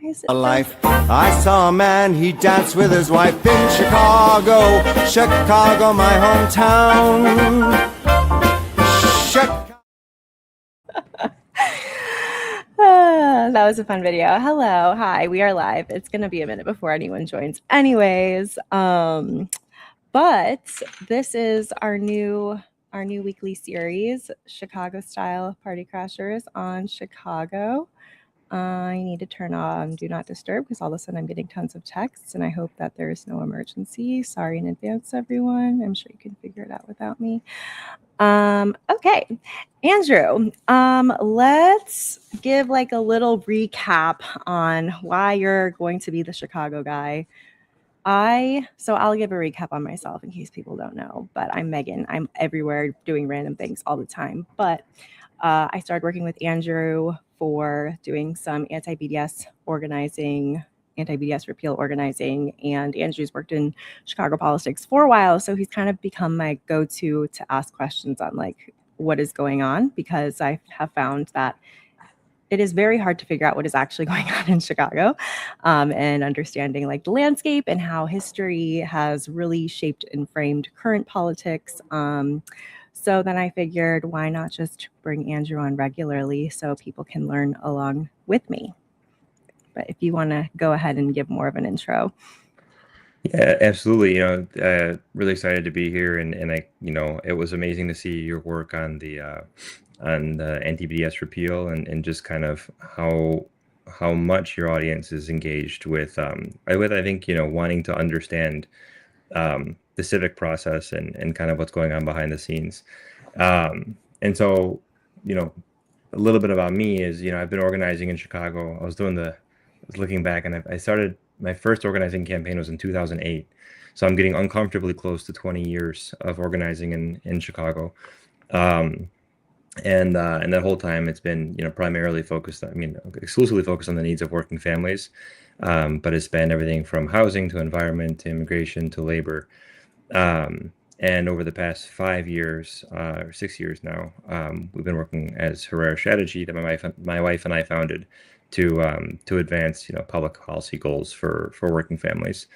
Why is it so life. I saw a man, he danced with his wife in Chicago. Chicago, my hometown. That was a fun video. Hello, hi, we are live. It's gonna be a minute before anyone joins. Anyways, but this is our new weekly series, Chicago Style Party Crashers on Chicago. I need to turn on Do Not Disturb because all of a sudden I'm getting tons of texts, and I hope that there's no emergency. Sorry in advance, everyone. I'm sure you can figure it out without me. Okay, Andrew, let's give like a little recap on why you're going to be the Chicago guy. I'll give a recap on myself in case people don't know, but I'm Megan. I'm everywhere doing random things all the time. But I started working with Andrew for doing some anti-BDS organizing, anti-BDS repeal organizing, and Andrew's worked in Chicago politics for a while, so he's kind of become my go-to to ask questions on like what is going on, because I have found that it is very hard to figure out what is actually going on in Chicago, and understanding like the landscape and how history has really shaped and framed current politics. So then I figured, why not just bring Andrew on regularly so people can learn along with me? But if you want to go ahead and give more of an intro. Yeah, absolutely. Really excited to be here, and it was amazing to see your work on the anti-BDS repeal, and just kind of how much your audience is engaged with I think wanting to understand the civic process and kind of what's going on behind the scenes. And so, a little bit about me is, I've been organizing in Chicago. I was looking back, and I started my first organizing campaign was in 2008. So I'm getting uncomfortably close to 20 years of organizing in Chicago. And that whole time it's been, primarily exclusively focused on the needs of working families. But it's been everything from housing to environment to immigration to labor. And over the past 5 years, or 6 years now, we've been working as Herrera Strategy that my wife and I founded to advance, public policy goals for working families.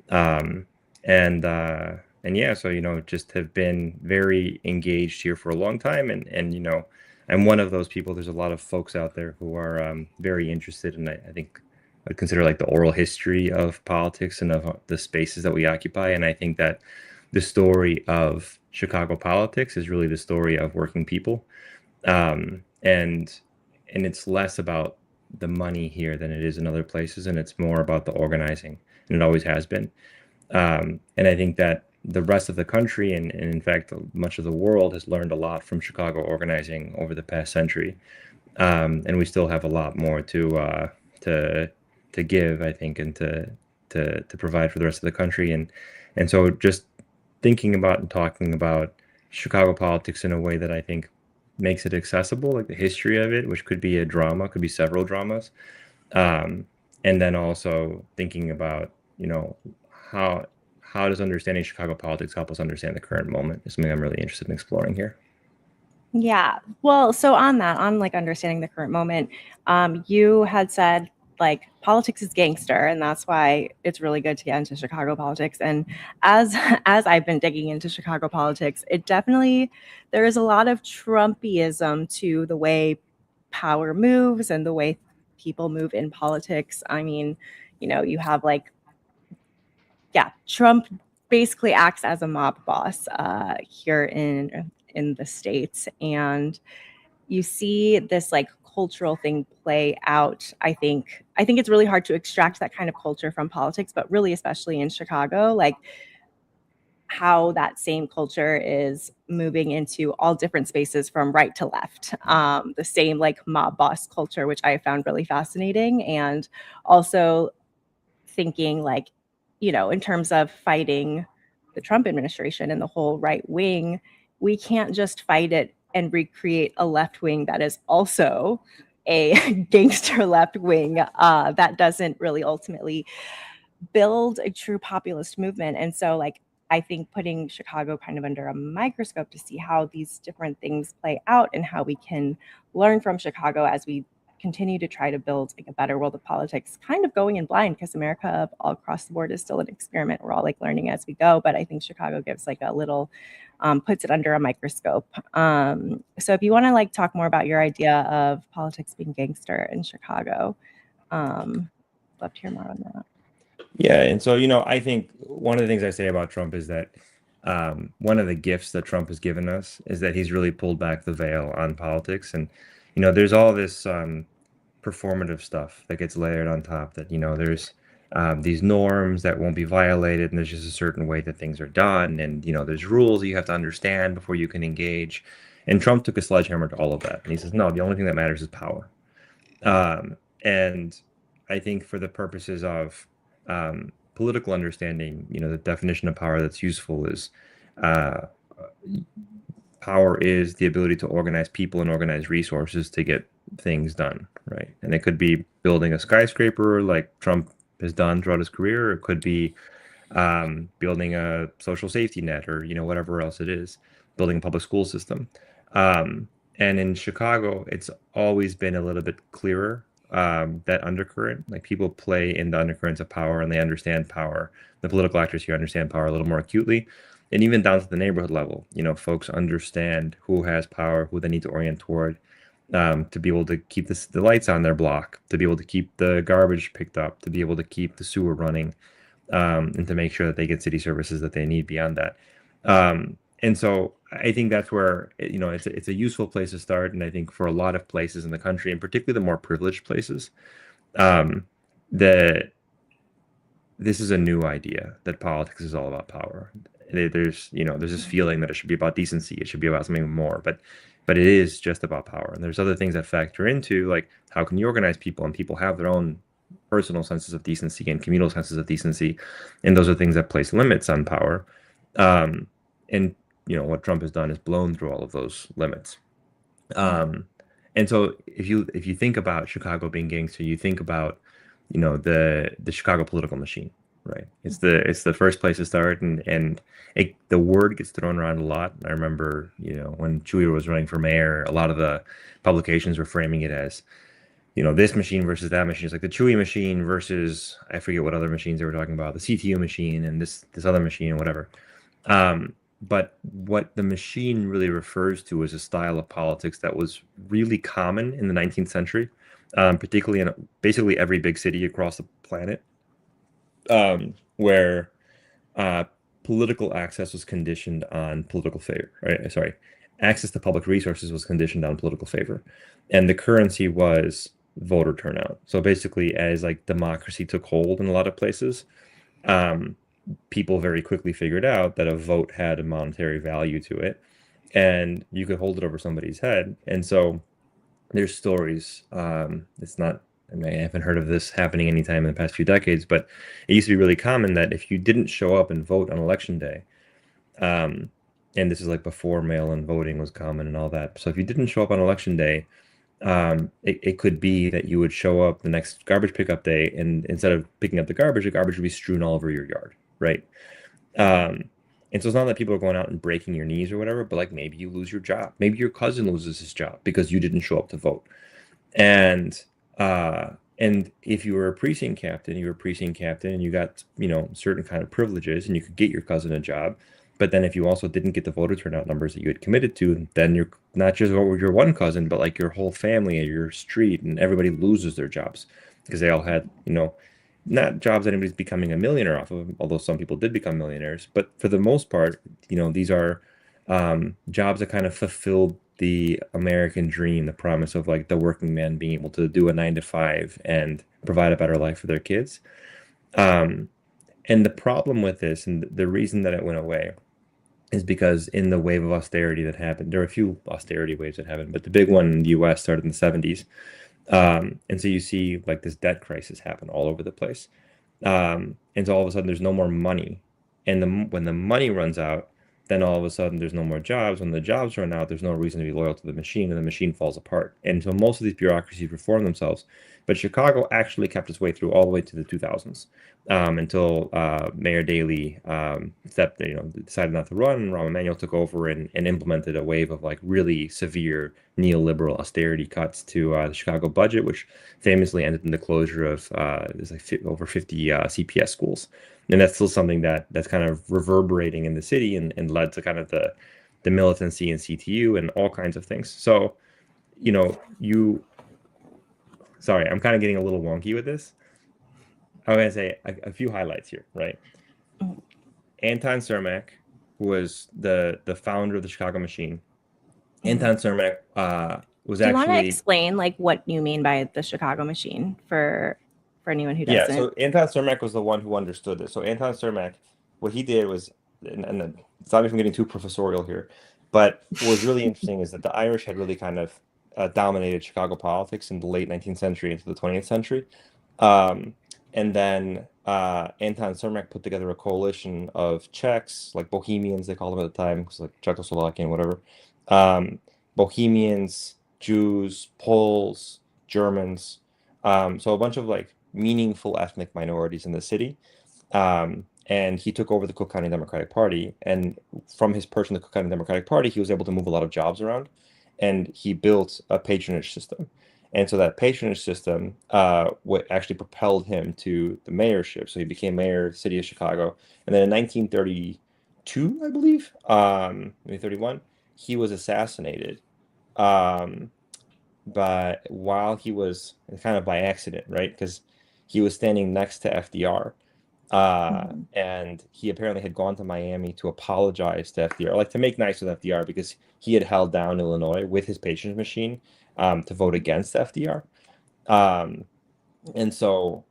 And yeah, so just have been very engaged here for a long time, and I'm one of those people. There's a lot of folks out there who are very interested in, I think, I'd consider like the oral history of politics and of the spaces that we occupy. And I think that the story of Chicago politics is really the story of working people, and it's less about the money here than it is in other places, and it's more about the organizing, and it always has been. And I think that the rest of the country, and in fact much of the world, has learned a lot from Chicago organizing over the past century, and we still have a lot more to give, I think, and to provide for the rest of the country. And so just thinking about and talking about Chicago politics in a way that I think makes it accessible, like the history of it, which could be a drama, could be several dramas, and then also thinking about how does understanding Chicago politics help us understand the current moment is something I'm really interested in exploring here. Yeah. Well, so on like understanding the current moment, you had said like politics is gangster, and that's why it's really good to get into Chicago politics. And as as I've been digging into Chicago politics, there is a lot of Trumpyism to the way power moves and the way people move in politics. I mean, you have like, yeah, Trump basically acts as a mob boss here in the States, and you see this like cultural thing play out. I think it's really hard to extract that kind of culture from politics, but really especially in Chicago, like how that same culture is moving into all different spaces from right to left. The same like mob boss culture, which I found really fascinating, and also thinking like, in terms of fighting the Trump administration and the whole right wing, we can't just fight it and recreate a left wing that is also a gangster left wing that doesn't really ultimately build a true populist movement. And so, like, I think putting Chicago kind of under a microscope to see how these different things play out and how we can learn from Chicago as we continue to try to build like a better world of politics, kind of going in blind, because America all across the board is still an experiment. We're all like learning as we go, but I think Chicago gives like a little puts it under a microscope. So if you want to like talk more about your idea of politics being gangster in Chicago, love to hear more on that. Yeah, and so I think one of the things I say about Trump is that one of the gifts that Trump has given us is that he's really pulled back the veil on politics, and there's all this performative stuff that gets layered on top. That there's these norms that won't be violated, and there's just a certain way that things are done, and there's rules you have to understand before you can engage. And Trump took a sledgehammer to all of that, and he says, no, the only thing that matters is power. And I think for the purposes of political understanding, the definition of power that's useful is power is the ability to organize people and organize resources to get things done, right? And it could be building a skyscraper like Trump has done throughout his career, or it could be building a social safety net, or whatever else it is, building a public school system. And in Chicago, it's always been a little bit clearer, that undercurrent. Like, people play in the undercurrents of power, and they understand power. The political actors here understand power a little more acutely, and even down to the neighborhood level. Folks understand who has power, who they need to orient toward, to be able to keep the lights on their block, to be able to keep the garbage picked up, to be able to keep the sewer running, and to make sure that they get city services that they need beyond that. And so I think that's where it's a useful place to start. And I think for a lot of places in the country, and particularly the more privileged places, that this is a new idea that politics is all about power. There's this feeling that it should be about decency, it should be about something more, but it is just about power. And there's other things that factor into, like, how can you organize people, and people have their own personal senses of decency and communal senses of decency, and those are things that place limits on power. And what Trump has done is blown through all of those limits. And so if you think about Chicago being gangster, you think about the Chicago political machine, right? It's the first place to start, and the word gets thrown around a lot. I remember when Chewy was running for mayor, a lot of the publications were framing it as this machine versus that machine. It's like the Chewy machine versus, I forget what other machines they were talking about, the CTU machine and this other machine, whatever. But what the machine really refers to is a style of politics that was really common in the 19th century, particularly in basically every big city across the planet, where political access was conditioned on political favor. Right? Sorry, access to public resources was conditioned on political favor, and the currency was voter turnout. So basically, as like democracy took hold in a lot of places, people very quickly figured out that a vote had a monetary value to it, and you could hold it over somebody's head. And so there's stories. It's not, I haven't heard of this happening anytime in the past few decades, but it used to be really common that if you didn't show up and vote on election day, and this is like before mail-in voting was common and all that. So if you didn't show up on election day, it could be that you would show up the next garbage pickup day, and instead of picking up the garbage would be strewn all over your yard, right? And so it's not that people are going out and breaking your knees or whatever, but like maybe you lose your job, maybe your cousin loses his job because you didn't show up to vote. And if you were a precinct captain, and you got certain kind of privileges, and you could get your cousin a job. But then if you also didn't get the voter turnout numbers that you had committed to, then you're not just your one cousin, but like your whole family and your street, and everybody loses their jobs because they all had, not jobs that anybody's becoming a millionaire off of, although some people did become millionaires. But for the most part, these are jobs that kind of fulfilled the American dream, the promise of like the working man being able to do a 9 to 5 and provide a better life for their kids. And the problem with this, and the reason that it went away, is because in the wave of austerity that happened, there are a few austerity waves that happened, but the big one in the US started in the 70s. And so you see like this debt crisis happen all over the place. And so all of a sudden there's no more money. And when the money runs out, then all of a sudden there's no more jobs. When the jobs run out, there's no reason to be loyal to the machine, and the machine falls apart. And so most of these bureaucracies reform themselves. But Chicago actually kept its way through all the way to the 2000s, until Mayor Daley decided not to run, and Rahm Emanuel took over and implemented a wave of like really severe neoliberal austerity cuts to the Chicago budget, which famously ended in the closure of there's like over 50 CPS schools. And that's still something that's kind of reverberating in the city, and led to kind of the militancy in CTU and all kinds of things. So, sorry, I'm kind of getting a little wonky with this. I'm going to say a few highlights here, right? Anton Cermak, who was the founder of the Chicago Machine. Anton Cermak was Do you want to actually explain like what you mean by the Chicago Machine for anyone who Yeah, doesn't? so Anton Cermak was the one who understood this. So Anton Cermak, what he did was, and stop me from getting too professorial here, but what was really interesting is that the Irish had really kind of dominated Chicago politics in the late 19th century into the 20th century. Um, and then Anton Cermak put together a coalition of Czechs, like Bohemians, they called them at the time, because like Czechoslovakian, whatever. Um, Bohemians, Jews, Poles, Germans. So a bunch of like meaningful ethnic minorities in the city. And he took over the Cook County Democratic Party. And from his perch in the Cook County Democratic Party, he was able to move a lot of jobs around. And he built a patronage system. And so that patronage system what actually propelled him to the mayorship. So he became mayor of the city of Chicago. And then in 1932, I believe, maybe 31, he was assassinated. But while he was kind of by accident, right? Because he was standing next to FDR. And he apparently had gone to Miami to apologize to FDR, like to make nice with FDR, because he had held down Illinois with his patronage machine to vote against FDR. And so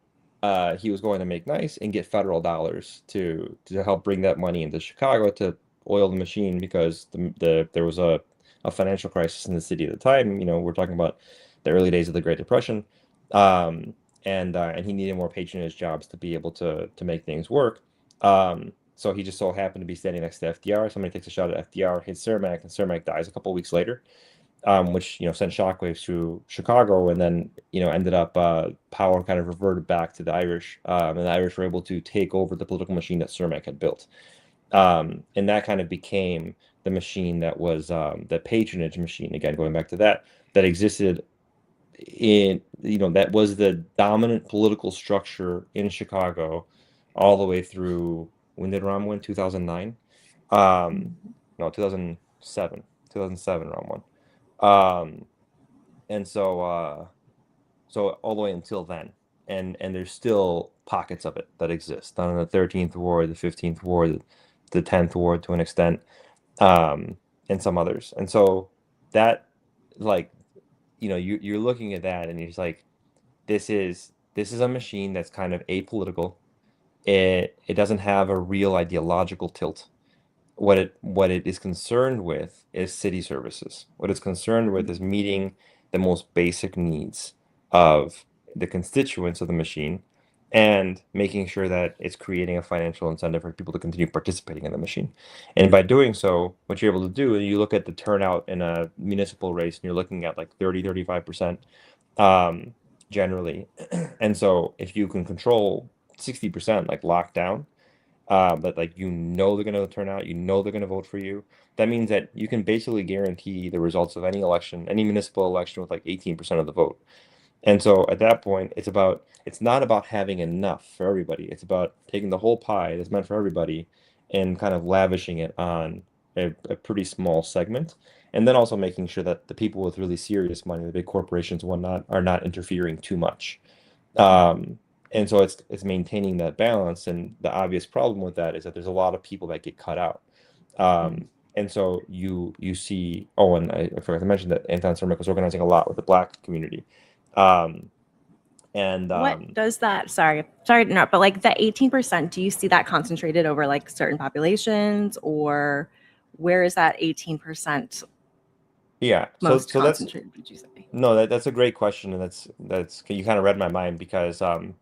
he was going to make nice and get federal dollars to help bring that money into Chicago to oil the machine, because there was a financial crisis in the city at the time. We're talking about the early days of the Great Depression. And he needed more patronage jobs to be able to make things work. So he just so happened to be standing next to FDR. Somebody takes a shot at FDR, hits Cermak, and Cermak dies a couple of weeks later, which sent shockwaves through Chicago, and then ended up power kind of reverted back to the Irish, and the Irish were able to take over the political machine that Cermak had built, and that kind of became the machine that was the patronage machine. Again, going back to that existed that was the dominant political structure in Chicago all the way through, when did Rahm win? 2009? No, 2007. 2007 Rahm won. And so all the way until then. And there's still pockets of it that exist. On the 13th ward, the 15th ward, the 10th ward to an extent, and some others. And so that, like, you're looking at that and you're just like, this is a machine that's kind of apolitical. It doesn't have a real ideological tilt. What it is concerned with is city services. What it's concerned with is meeting the most basic needs of the constituents of the machine, and making sure that it's creating a financial incentive for people to continue participating in the machine. And by doing so, what you're able to do, you look at the turnout in a municipal race, and you're looking at like 35%, generally. And so if you can control 60%, like locked down, but like they're going to turn out, they're going to vote for you, that means that you can basically guarantee the results of any election, any municipal election, with like 18% of the vote. And so at that point, it's not about having enough for everybody. It's about taking the whole pie that's meant for everybody and kind of lavishing it on a pretty small segment. And then also making sure that the people with really serious money, the big corporations and whatnot, are not interfering too much. And so it's maintaining that balance. And the obvious problem with that is that there's a lot of people that get cut out. And so you see, and I forgot to mention that Anton Cermak was organizing a lot with the Black community. What does that, sorry to interrupt, but like the 18%, do you see that concentrated over like certain populations, or where is that 18% most concentrated, would you say? No, that's a great question, and that's you kind of read my mind, because so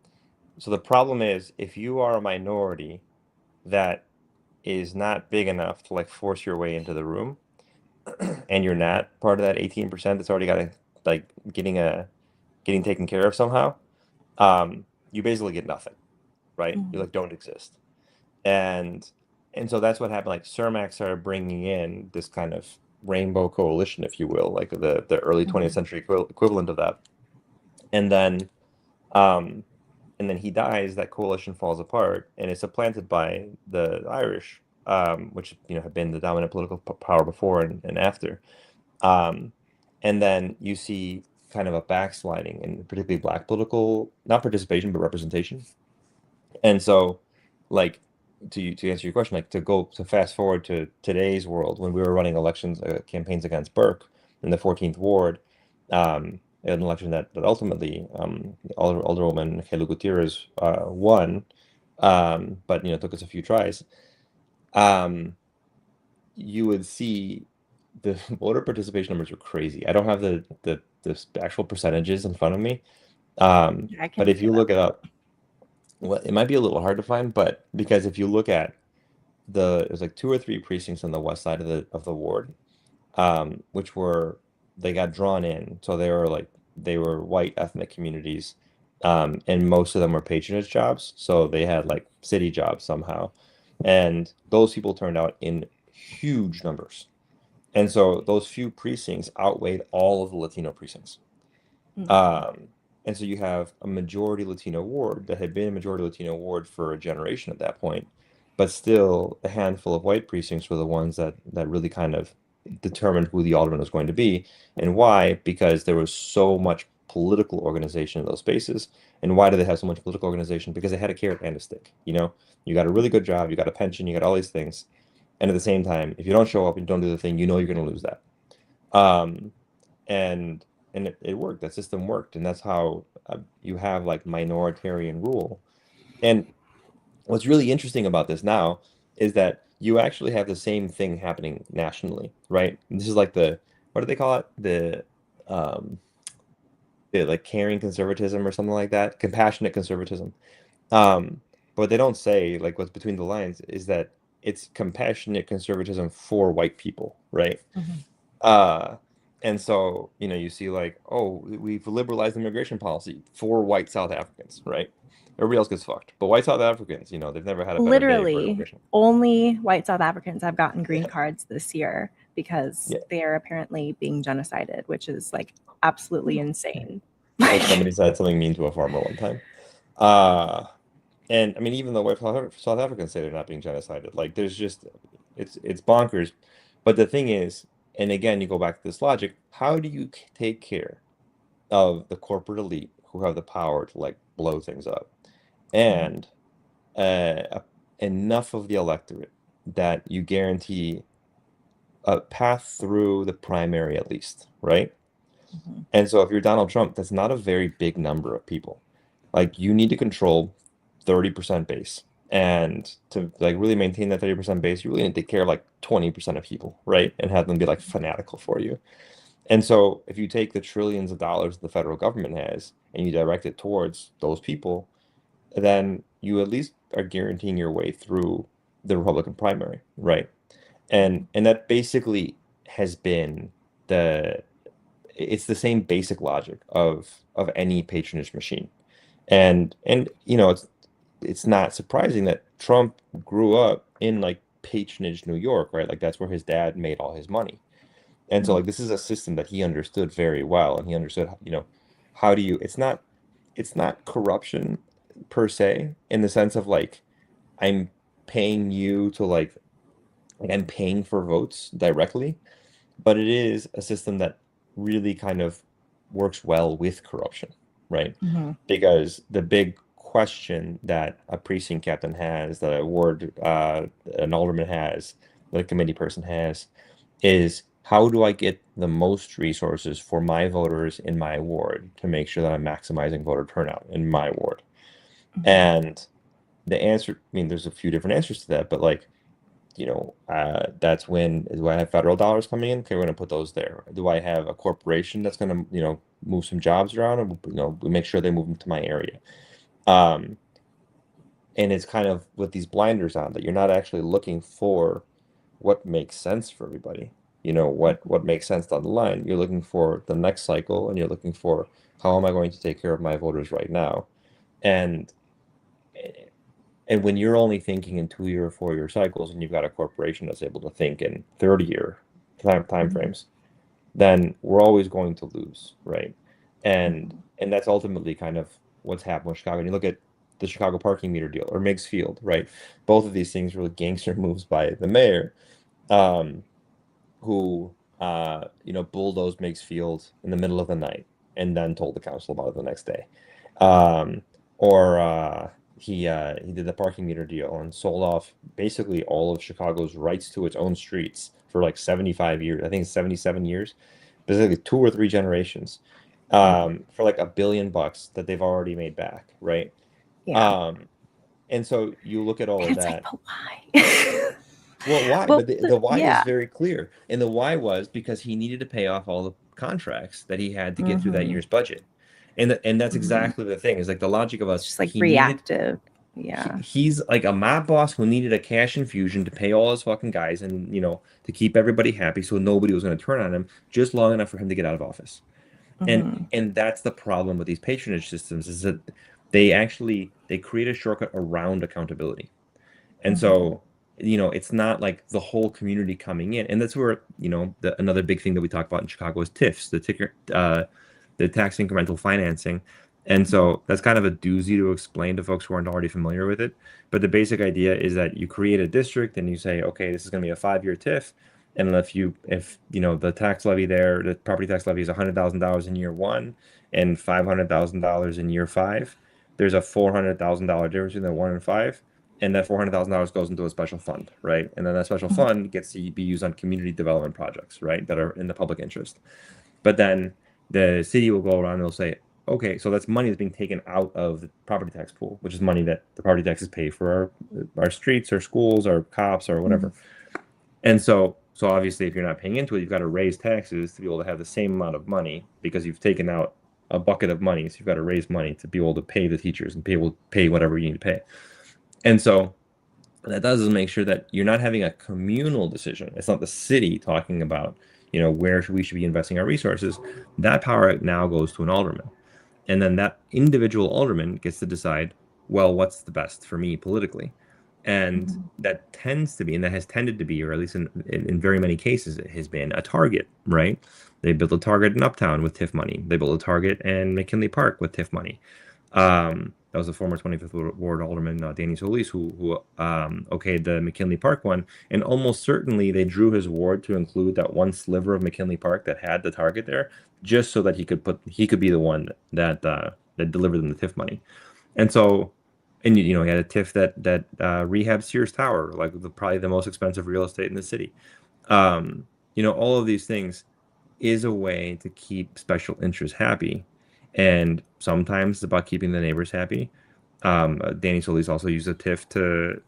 the problem is, if you are a minority that is not big enough to like force your way into the room, and you're not part of that 18% that's already got a like getting taken care of somehow, you basically get nothing, right? You Mhm. like don't exist. And so that's what happened. Like Cermak started bringing in this kind of rainbow coalition, if you will, like the early 20th Mhm. century equivalent of that. And then um, he dies, that coalition falls apart, and it's supplanted by the Irish, which have been the dominant political power before and after. Um, and then you see kind of a backsliding in particularly black political, not participation, but representation. And so, like, to answer your question, like to fast forward to today's world when we were running elections campaigns against Burke in the 14th Ward, an election that ultimately Alderwoman Helu Gutierrez won, but took us a few tries. Um, you would see the voter participation numbers are crazy. I don't have the actual percentages in front of me, Yeah, I but can if see you that. look it up, well, it might be a little hard to find, but because if you look at there's like two or three precincts on the west side of the ward, which were they got drawn in, so they were white ethnic communities, and most of them were patronage jobs, so they had like city jobs somehow, and those people turned out in huge numbers, and so those few precincts outweighed all of the Latino precincts. Mhm. Um, and so you have a majority Latino ward that had been a majority Latino ward for a generation at that point, but still a handful of white precincts were the ones that really kind of determined who the alderman was going to be. And why? Because there was so much political organization in those spaces. And why do they have so much political organization? Because they had a carrot and a stick. You got a really good job, you got a pension, you got all these things. And at the same time, if you don't show up and don't do the thing, you're going to lose that. Um, and it worked. That system worked, and that's how you have like minoritarian rule. And what's really interesting about this now is that you actually have the same thing happening nationally, right? And this is like the what do they call it? Um, the like caring conservatism or something like that, compassionate conservatism. Um, but what they don't say, like what's between the lines, is that it's compassionate conservatism for white people, right? Mhm. Uh, and so, you see like, oh, we've liberalized immigration policy for white South Africans, right? Everybody else gets fucked. But white South Africans, they've never had a better day for Literally, immigration. only white South Africans have gotten green Yeah. cards this year because Yeah. they are apparently being genocided, which is like absolutely insane. Like Like, somebody said something mean to a farmer one time. Uh, and I mean, even though white South Africans say they're not being genocided, like there's just, it's bonkers. But the thing is, and again, you go back to this logic, how do you take care of the corporate elite who have the power to like blow things up? Mhm. And enough of the electorate that you guarantee a path through the primary at least, right? Mhm. And so if you're Donald Trump, that's not a very big number of people. Like you need to control 30% base. And to like really maintain that 30% base, you really need to take care of like 20% of people, right? And have them be like fanatical for you. And so if you take the trillions of dollars the federal government has and you direct it towards those people, then you at least are guaranteeing your way through the Republican primary, right? And that basically has been the it's the same basic logic of any patronage machine. And it's not surprising that Trump grew up in like patronage New York, right? Like that's where his dad made all his money. And so Mhm. like this is a system that he understood very well, and he understood, how do you it's not corruption per se in the sense of like I'm paying you to like I'm paying for votes directly, but it is a system that really kind of works well with corruption, right? Mhm. Because the big question that a precinct captain has, that a ward, an alderman has, that a committee person has, is how do I get the most resources for my voters in my ward to make sure that I'm maximizing voter turnout in my ward? Mhm. And the answer, I mean, there's a few different answers to that, but like, that's when do I have federal dollars coming in? Okay, we're going to put those there. Do I have a corporation that's going to, move some jobs around and, we make sure they move them to my area? Um, And it's kind of with these blinders on that you're not actually looking for what makes sense for everybody. You know, what makes sense down the line. You're looking for the next cycle, and you're looking for how am I going to take care of my voters right now? And and when you're only thinking in 2 year or 4 year cycles, and you've got a corporation that's able to think in 30 year time Mhm. frames, then we're always going to lose, right? And Mhm. and that's ultimately kind of what's happened with Chicago. And you look at the Chicago parking meter deal or Meigs Field, right? Both of these things were gangster moves by the mayor, um, who bulldozed Meigs Field in the middle of the night and then told the council about it the next day. Um, or he did the parking meter deal and sold off basically all of Chicago's rights to its own streets for like 75 years. I think it's 77 years, basically 2 or 3 generations, Mhm. for like $1 billion that they've already made back, right? Yeah. Um, and so you look at all And of it's like, that. but why? Well, why? Well, But the why is yeah. very clear. And the why was because he needed to pay off all the contracts that he had to get through that Hmm. year's budget. And that's Hmm. exactly the thing. Is like the logic of It's us, just like he needed reactive. Yeah. he's like a mob boss who needed a cash infusion to pay all his fucking guys and to keep everybody happy so nobody was going to turn on him just long enough for him to get out of office. And Hmm. and that's the problem with these patronage systems is that they create a shortcut around accountability. And Hmm. so, it's not like the whole community coming in. And that's where, another big thing that we talk about in Chicago is TIFs, the tax incremental financing. And so that's kind of a doozy to explain to folks who aren't already familiar with it. But the basic idea is that you create a district and you say, okay, this is going to be a 5 year TIF. And if the tax levy there, the property tax levy is $100,000 in year one and $500,000 in year five, there's a $400,000 difference between the one and five, and that $400,000 goes into a special fund, right? And then that special fund gets to be used on community development projects, right, that are in the public interest. But then the city will go around and they'll say, okay, so that's money that's being taken out of the property tax pool, which is money that the property taxes pay for our streets, our schools, our cops, or Hmm. whatever. And so obviously, if you're not paying into it, you've got to raise taxes to be able to have the same amount of money because you've taken out a bucket of money. So you've got to raise money to be able to pay the teachers and pay whatever you need to pay. And so that does is make sure that you're not having a communal decision. It's not the city talking about, where we should be investing our resources. That power now goes to an alderman. And then that individual alderman gets to decide, well, what's the best for me politically? And Hmm. that tends to be, and that has tended to be, or at least in very many cases, it has been a target, right? They built a target in Uptown with TIF money. They built a target in McKinley Park with TIF money. That was the former 25th Ward Alderman Danny Solis who okayed the McKinley Park one, and almost certainly they drew his ward to include that one sliver of McKinley Park that had the target there, just so that he could be the one that delivered them the TIF money. And so, and he had a TIF that rehabbed Sears Tower, like probably the most expensive real estate in the city. All of these things is a way to keep special interests happy. And sometimes it's about keeping the neighbors happy. Danny Solis also used a TIF to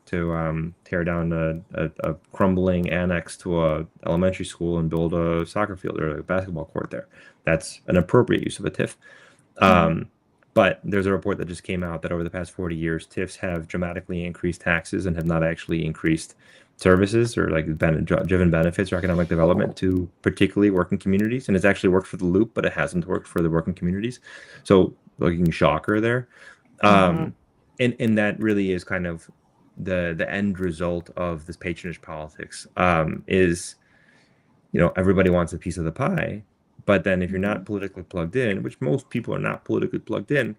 tear down a crumbling annex to a elementary school and build a soccer field or a basketball court there. That's an appropriate use of a TIF. Hmm. But there's a report that just came out that over the past 40 years, TIFs have dramatically increased taxes and have not actually increased services or like driven benefits or economic development to particularly working communities. And it's actually worked for the Loop, but it hasn't worked for the working communities. So looking shocker there. Hmm. Um, and that really is kind of the end result of this patronage politics, is everybody wants a piece of the pie, but then if you're not politically plugged in, which most people are not politically plugged in,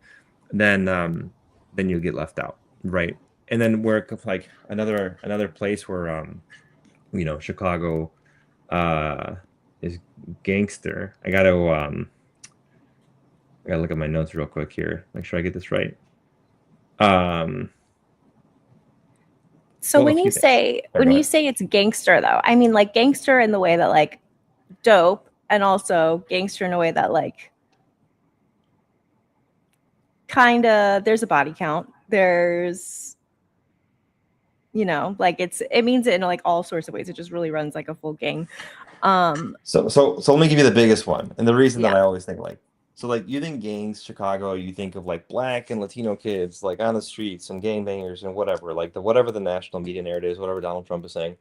then you'll get left out, right? And then where like another place where Chicago uh is gangster. I gotta look at my notes real quick here, make sure I get this right. Um So well, a when few you things. say All right, go when you ahead. say it's gangster though, I mean like gangster in the way that like dope, and also gangster in a way that like kind of there's a body count. There's like it means it in like all sorts of ways. It just really runs like a full gang. Um So let me give you the biggest one, and the reason that yeah. I always think like So like you think gangs, Chicago, you think of like black and Latino kids like on the streets and gangbangers and whatever, like the whatever the national media narrative is, whatever Donald Trump is saying.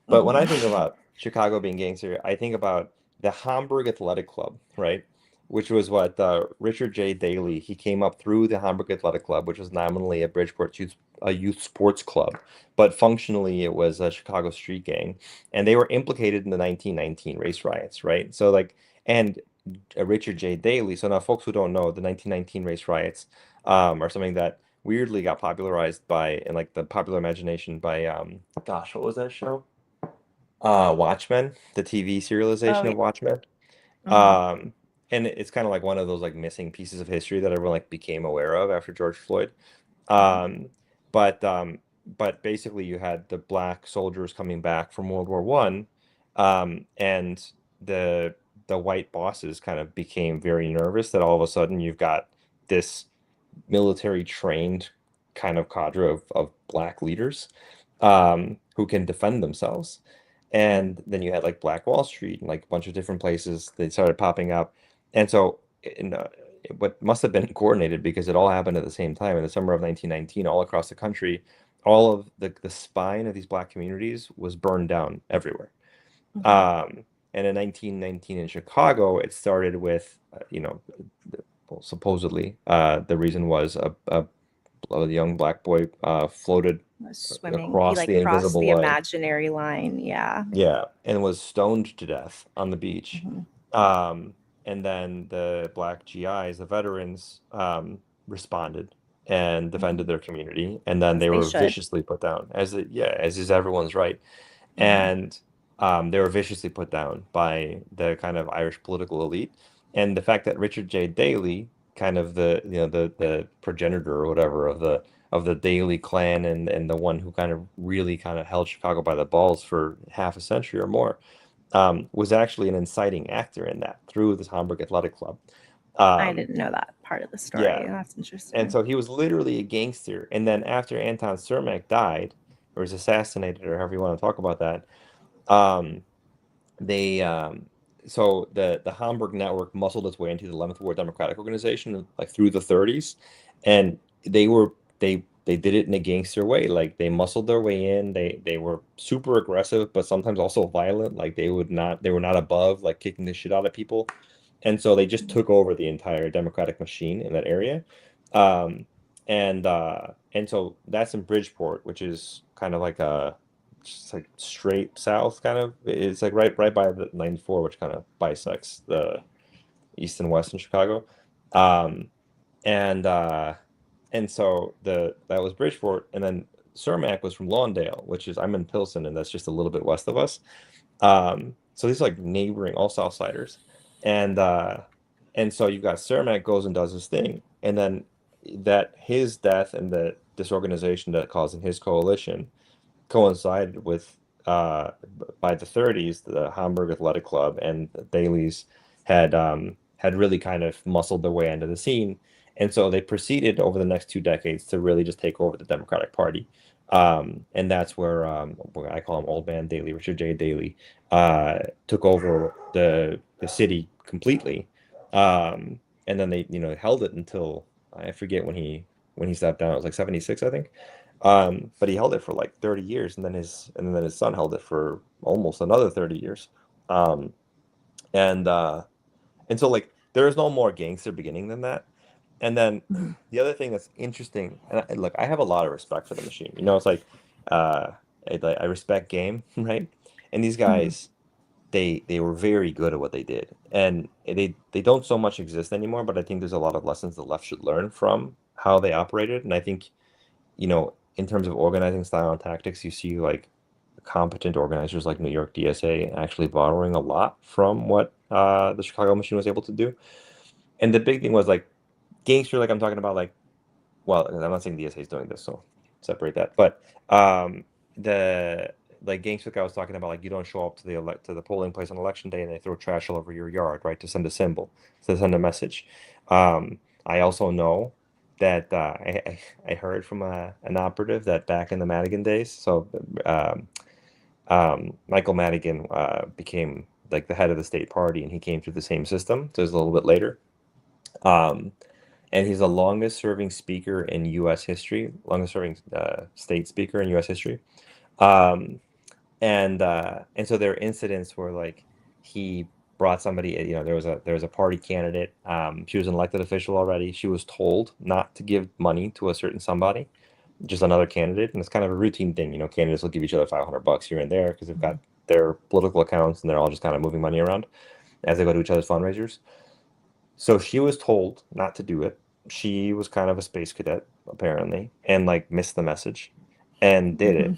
But when I think Mhm. about Chicago being gangster, I think about the Hamburg Athletic Club, right? Which was what Richard J. Daley, he came up through the Hamburg Athletic Club, which was nominally a youth sports club, but functionally it was a Chicago street gang. And they were implicated in the 1919 race riots, right? So like, and Richard J. Daley. So now, folks who don't know, the 1919 race riots are something that weirdly got popularized by, in like the popular imagination by, gosh, what was that show? Watchmen, the TV Oh, serialization yeah. of Watchmen. Mhm. Um, and it's kind of like one of those like missing pieces of history that everyone like became aware of after George Floyd. Mhm. Um, but um, but basically, you had the black soldiers coming back from World War One, and the the white bosses kind of became very nervous that all of a sudden you've got this military trained kind of cadre of black leaders who can defend themselves. And then you had like Black Wall Street and like a bunch of different places they started popping up. And so what must have been coordinated because it all happened at the same time in the summer of 1919 all across the country. All of the spine of these black communities was burned down everywhere. Mhm. Um, and in 1919 in Chicago, it started with, well, supposedly, the reason was a young black boy floated Was swimming. He across like the crossed invisible the line. imaginary line. Yeah. Yeah, and was stoned to death on the beach. Mhm. Um, and then the black GIs, the veterans, responded and Mhm. defended their community, and then As they they were should. viciously put down, as is everyone's right. Mhm. And they were viciously put down by the kind of Irish political elite. And the fact that Richard J. Daley, kind of the progenitor or whatever of the Daley clan and the one who kind of really kind of held Chicago by the balls for half a century or more, was actually an inciting actor in that through this Hamburg Athletic Club. I Um, didn't know that part of the story. yeah, That's and interesting. so he was literally a gangster. And then after Anton Cermak died, or was assassinated, or however you want to talk about that, um, they so the Hamburg network muscled its way into the 11th Ward Democratic Organization like through the 30s, and they did it in a gangster way. Like they muscled their way in. They were super aggressive, but sometimes also violent. Like they were not above like kicking the shit out of people, and so they just took over the entire Democratic machine in that area. Um, and so that's in Bridgeport, which is kind of like a just like straight south kind of. It's like right by the 94, which kind of bisects the east and west in Chicago. Um, and so the that was Bridgeport, and then Cermak was from Lawndale, which is I'm in Pilsen, and that's just a little bit west of us. So these are like neighboring all Southsiders, and so you've got Cermak goes and does his thing, and then that his death and the disorganization that caused in his coalition coincided with by the 30s, the Hamburg Athletic Club and the Dailies had really kind of muscled their way into the scene, and so they proceeded over the next 2 decades to really just take over the Democratic Party. And that's where I call him Old Man Daley, Richard J. Daley, took over the city completely. And then they held it until I forget when he stepped down. It was like 76, I think. But he held it for like 30 years, and then his son held it for almost another 30 years. Um, and so like there is no more gangster beginning than that. And then Mhm. the other thing that's interesting, and look, I have a lot of respect for the machine. You know, it's like uh, I respect game, right? And these Mhm. guys, they were very good at what they did, and they don't so much exist anymore. But I think there's a lot of lessons the left should learn from how they operated, and I think in terms of organizing style and tactics, you see like competent organizers like New York DSA actually borrowing a lot from what the Chicago Machine was able to do. And the big thing was like gangster, like I'm talking about, like, well, I'm not saying DSA is doing this, so separate that. But the like gangster, like I was talking about, like you don't show up to the polling place on election day and they throw trash all over your yard, right, to send a symbol, to send a message. I also know that I heard from an operative that back in the Madigan days, so um, Michael Madigan became like the head of the state party, and he came through the same system, so it was a little bit later. Um, and he's the longest serving speaker in U.S. history, longest serving state speaker in U.S. history. Um, and so there are incidents where like he brought somebody, there was a party candidate. She was an elected official already. She was told not to give money to a certain somebody, just another candidate, and it's kind of a routine thing. Candidates will give each other $500 here and there because they've got their political accounts and they're all just kind of moving money around as they go to each other's fundraisers. So she was told not to do it. She was kind of a space cadet apparently, and like missed the message, and did it.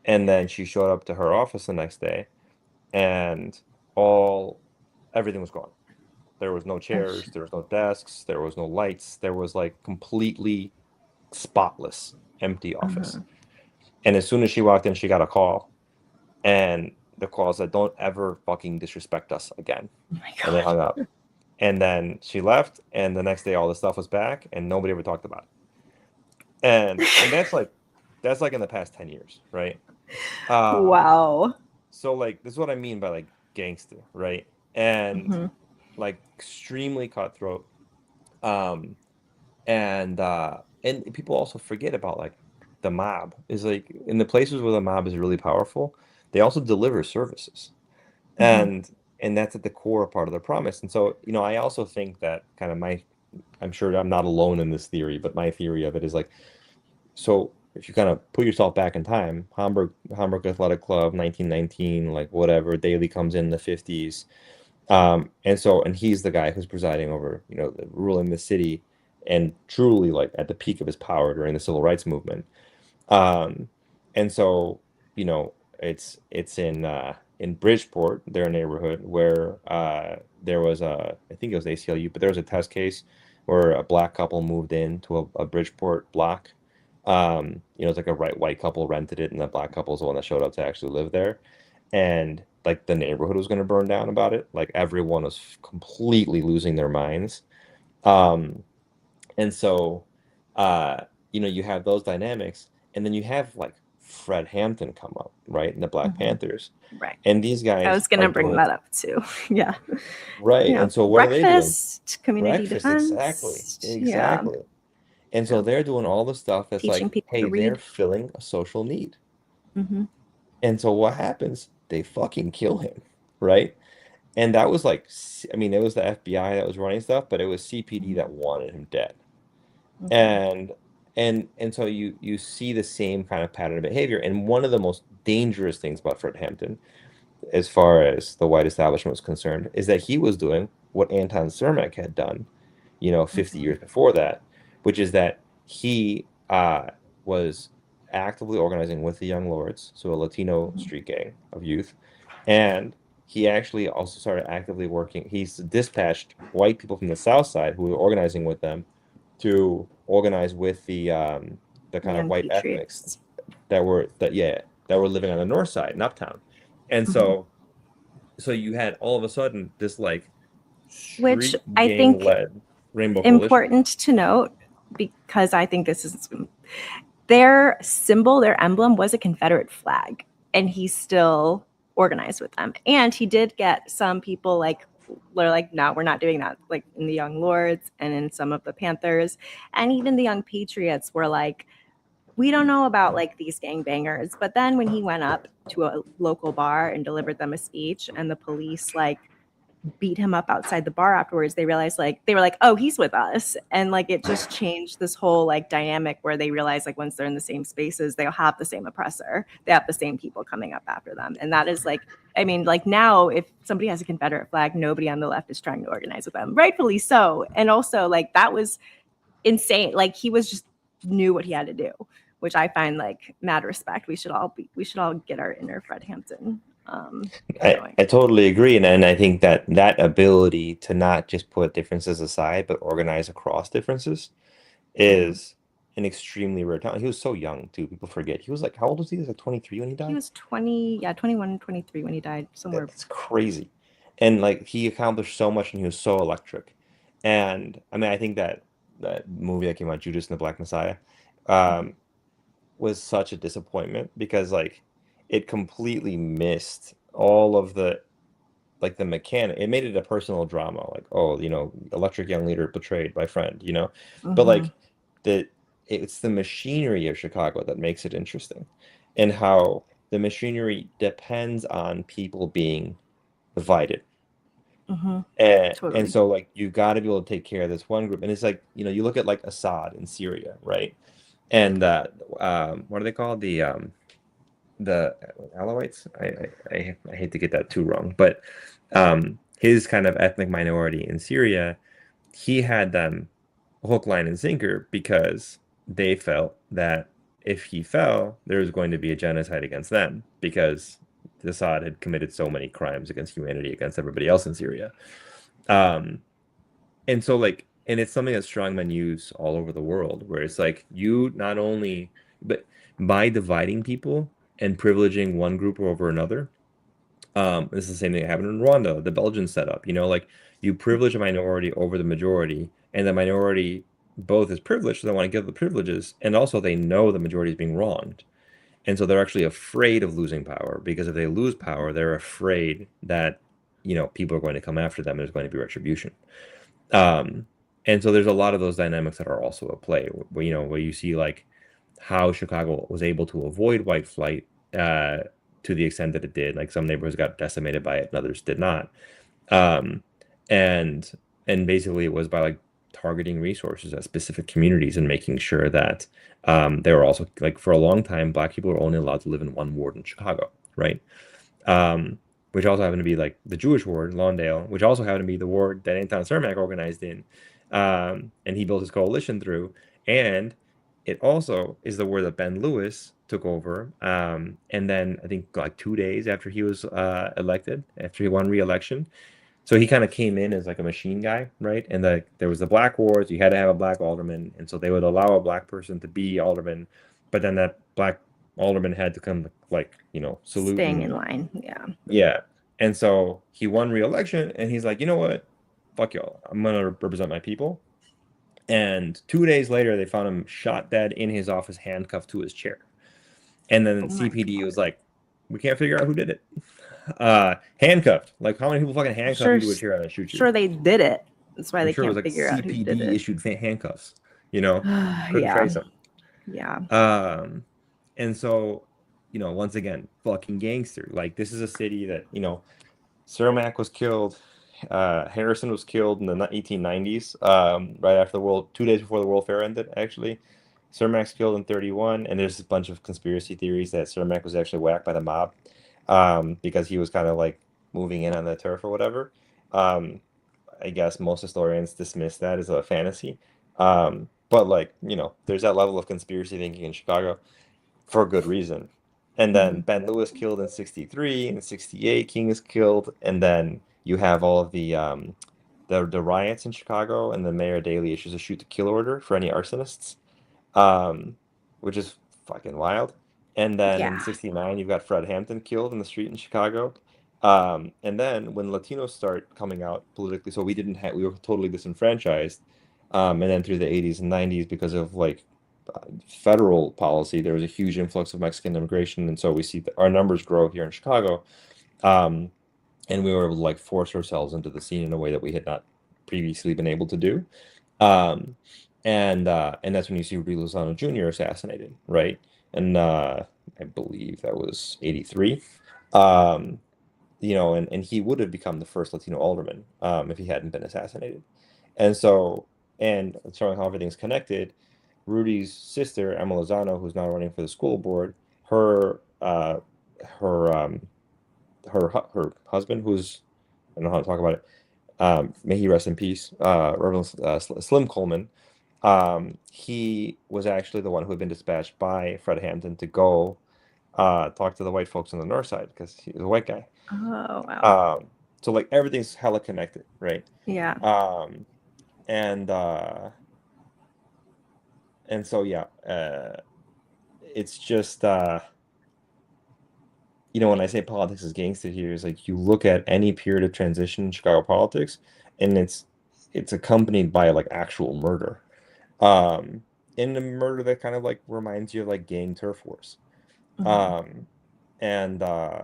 And then she showed up to her office the next day, and everything was gone. There was no chairs, there was no desks, there was no lights. There was like completely spotless, empty office. And as soon as she walked in, she got a call, and the call said, "Don't ever fucking disrespect us again." Oh my And they God. hung up. And then she left, and the next day all the stuff was back, and nobody ever talked about it. And that's like in the past 10 years, right? Um, Wow. so like this is what I mean by like gangster, right? And Mhm. like extremely cutthroat. Um, and people also forget about like the mob is like in the places where the mob is really powerful, they also deliver services. Mhm. And that's at the core part of the promise. And so, I also think that kind of I'm sure I'm not alone in this theory, but my theory of it is like, so if you kind of put yourself back in time, Hamburg Athletic Club, 1919, like whatever, Daly comes in the 50s. And he's the guy who's presiding over, ruling the city and truly like at the peak of his power during the civil rights movement. Um, and so, it's in Bridgeport, their neighborhood, where there was I think it was ACLU, but there was a test case where a black couple moved into a Bridgeport block. It's like a white couple rented it, and the black couple is the one that showed up to actually live there. And like the neighborhood was going to burn down about it. Like everyone was completely losing their minds. Um, and so, uh, you have those dynamics, and then you have like Fred Hampton come up, right, in the Black Mhm. Panthers, Right. and these I guys was gonna are bring doing that up too. Yeah. right. Yeah. And so what are they doing? Breakfast, community Breakfast, exactly, defense. Yeah. exactly. And so Yeah. they're doing all the stuff that's Teaching like, people to hey, they're read. filling a social need. Hmm. And so what happens? They fucking kill him, right? And that was like, I mean, it was the FBI that was running stuff, but it was CPD that wanted him dead. Okay. and and so you see the same kind of pattern of behavior. And one of the most dangerous things about Fred Hampton, as far as the white establishment was concerned, is that he was doing what Anton Cermak had done, 50 Hmm. years before that, which is that he was actively organizing with the Young Lords, so a Latino Hmm. street gang of youth. And he actually also started actively working. He's dispatched white people from the South Side who were organizing with them to organize with the kind of Young white ethnics Patriots. that were living on the North Side in Uptown. And Hmm. so you had all of a sudden this like Which street I gang think led Rainbow Coalition. important to note because I think this is their symbol, their emblem was a Confederate flag, and he still organized with them. And he did get some people like they're like, no, we're not doing that. Like in the Young Lords and in some of the Panthers, and even the Young Patriots were like, we don't know about like these gangbangers. But then when he went up to a local bar and delivered them a speech, and the police like beat him up outside the bar afterwards, they realized like they were like, oh, he's with us. And like it just changed this whole like dynamic where they realize like once they're in the same spaces, they'll have the same oppressor. They have the same people coming up after them. And that is like, I mean, like now if somebody has a Confederate flag, nobody on the left is trying to organize with them. Rightfully so. And also like that was insane. Like he was just knew what he had to do, which I find like mad respect. We should all get our inner Fred Hampton I, going. I totally agree. And I think that ability to not just put differences aside, but organize across differences Mhm. is an extremely rare talent. He was so young too. People forget. He was like, how old was he? He was like 23 when he He died? was 20, yeah, 21, 23 when he died, somewhere. That's crazy. And like he accomplished so much and he was so electric. And I mean, I think that movie that came out, Judas and the Black Messiah, Mhm. um, was such a disappointment because like it completely missed all of the like the mechanic, it made it a personal drama, like, oh, electric young leader betrayed by friend, but Hmm. like the it's the machinery of Chicago that makes it interesting, and how the machinery depends on people being divided. Hmm. And Totally. so like you got to be able to take care of this one group, and it's like, you look at like Assad in Syria, right? And what are they called, the Alawites. I hate to get that too wrong, but his kind of ethnic minority in Syria, he had them hook, line, and sinker because they felt that if he fell, there was going to be a genocide against them because Assad had committed so many crimes against humanity against everybody else in Syria. Um, and so like, and it's something that strongmen use all over the world, where it's like you not only, but by dividing people and privileging one group over another, this is the same thing that happened in Rwanda, the Belgian setup, like you privilege a minority over the majority, and the minority both is privileged, so they want to give the privileges, and also they know the majority is being wronged. And so they're actually afraid of losing power, because if they lose power, they're afraid that, people are going to come after them and there's going to be retribution. Um, and so there's a lot of those dynamics that are also at play, where you see like how Chicago was able to avoid white flight to the extent that it did. Like some neighborhoods got decimated by it and others did not. Um, and and basically it was by like targeting resources at specific communities and making sure that they were also, like, for a long time, Black people were only allowed to live in one ward in Chicago, right? um, which also happened to be like the Jewish ward, Lawndale, which also happened to be the ward that Anton Cermak organized in, and he built his coalition through. And it also is the ward that Ben Lewis took over. And then I think like 2 days after he was elected, after he won re-election, so he kind of came in as like a machine guy, right? And there was the black wards. You had to have a black alderman, and so they would allow a black person to be alderman, but then that black alderman had to come, like, salute Staying in and line. Yeah. yeah. And so he won re-election, and he's like, you know what? Fuck y'all. I'm gonna represent my people. And 2 days later, they found him shot dead in his office, handcuffed to his chair. And Oh then my CPD God. was like, we can't figure out who did it. Handcuffed. Like, how many people fucking I'm handcuff sure, you to a chair and shoot you? sure they did it. That's why I'm they sure it was can't like figure out who did CPD it. issued handcuffs, you know, couldn't Yeah. trace them. Yeah. Um, and so, once again, fucking gangster. Like, this is a city that, Cermak was killed. Harrison was killed in the 1890s, right after the 2 days before the World Fair ended, actually. Cermak's killed in 31, and there's a bunch of conspiracy theories that Cermak was actually whacked by the mob, because he was kind of like moving in on the turf or whatever. Um, I guess most historians dismiss that as a fantasy. But like, there's that level of conspiracy thinking in Chicago for good reason. And then Mhm. Ben Lewis killed in 63, and 68 King is killed, and then you have all of the riots in Chicago, and the Mayor Daley issues a shoot to kill order for any arsonists, um, which is fucking wild. And then in Yeah. 69, you've got Fred Hampton killed in the street in Chicago. And then when Latinos start coming out politically, so we were totally disenfranchised. And then through the 80s and 90s, because of like federal policy, there was a huge influx of Mexican immigration. And so we see our numbers grow here in Chicago. Um, and we were able to like force ourselves into the scene in a way that we had not previously been able to do. Um, and that's when you see Rudy Lozano Jr. assassinated, right? And I believe that was 83. Um, and he would have become the first Latino alderman, if he hadn't been assassinated. And so, and showing how everything's connected, Rudy's sister, Emma Lozano, who's now running for the school board, her her her husband, who's, I don't know how to talk about it, may he rest in peace, Reverend Slim Coleman. He was actually the one who had been dispatched by Fred Hampton to go talk to the white folks on the north side because he was a white guy. Oh, wow. So like everything's hella connected, right? Yeah. Um, and so yeah, it's just when I say politics is gangster here, is like you look at any period of transition in Chicago politics, and it's accompanied by like actual murder. Um, in the murder that kind of like reminds you of like gang turf wars. Mhm. Um, and uh,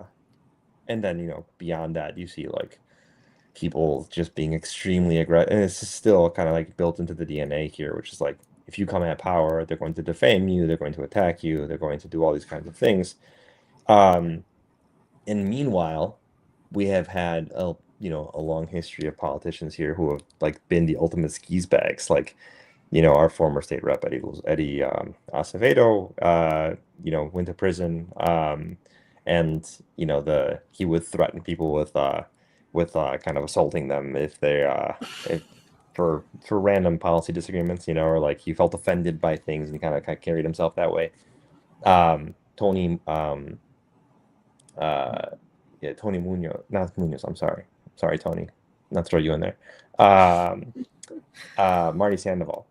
and then beyond that, you see like people just being extremely aggressive, and it's still kind of like built into the DNA here, which is like if you come at power, they're going to defame you, they're going to attack you, they're going to do all these kinds of things. Um, and meanwhile, we have had a long history of politicians here who have like been the ultimate skis bags, like our former state rep Eddie Acevedo, went to prison, and the he would threaten people with kind of assaulting them if for random policy disagreements, or like he felt offended by things and he kind of carried himself that way. Tony, uh, yeah, Tony Munoz, not Munoz. I'm sorry, Tony, not throw you in there. Um, Marty Sandoval.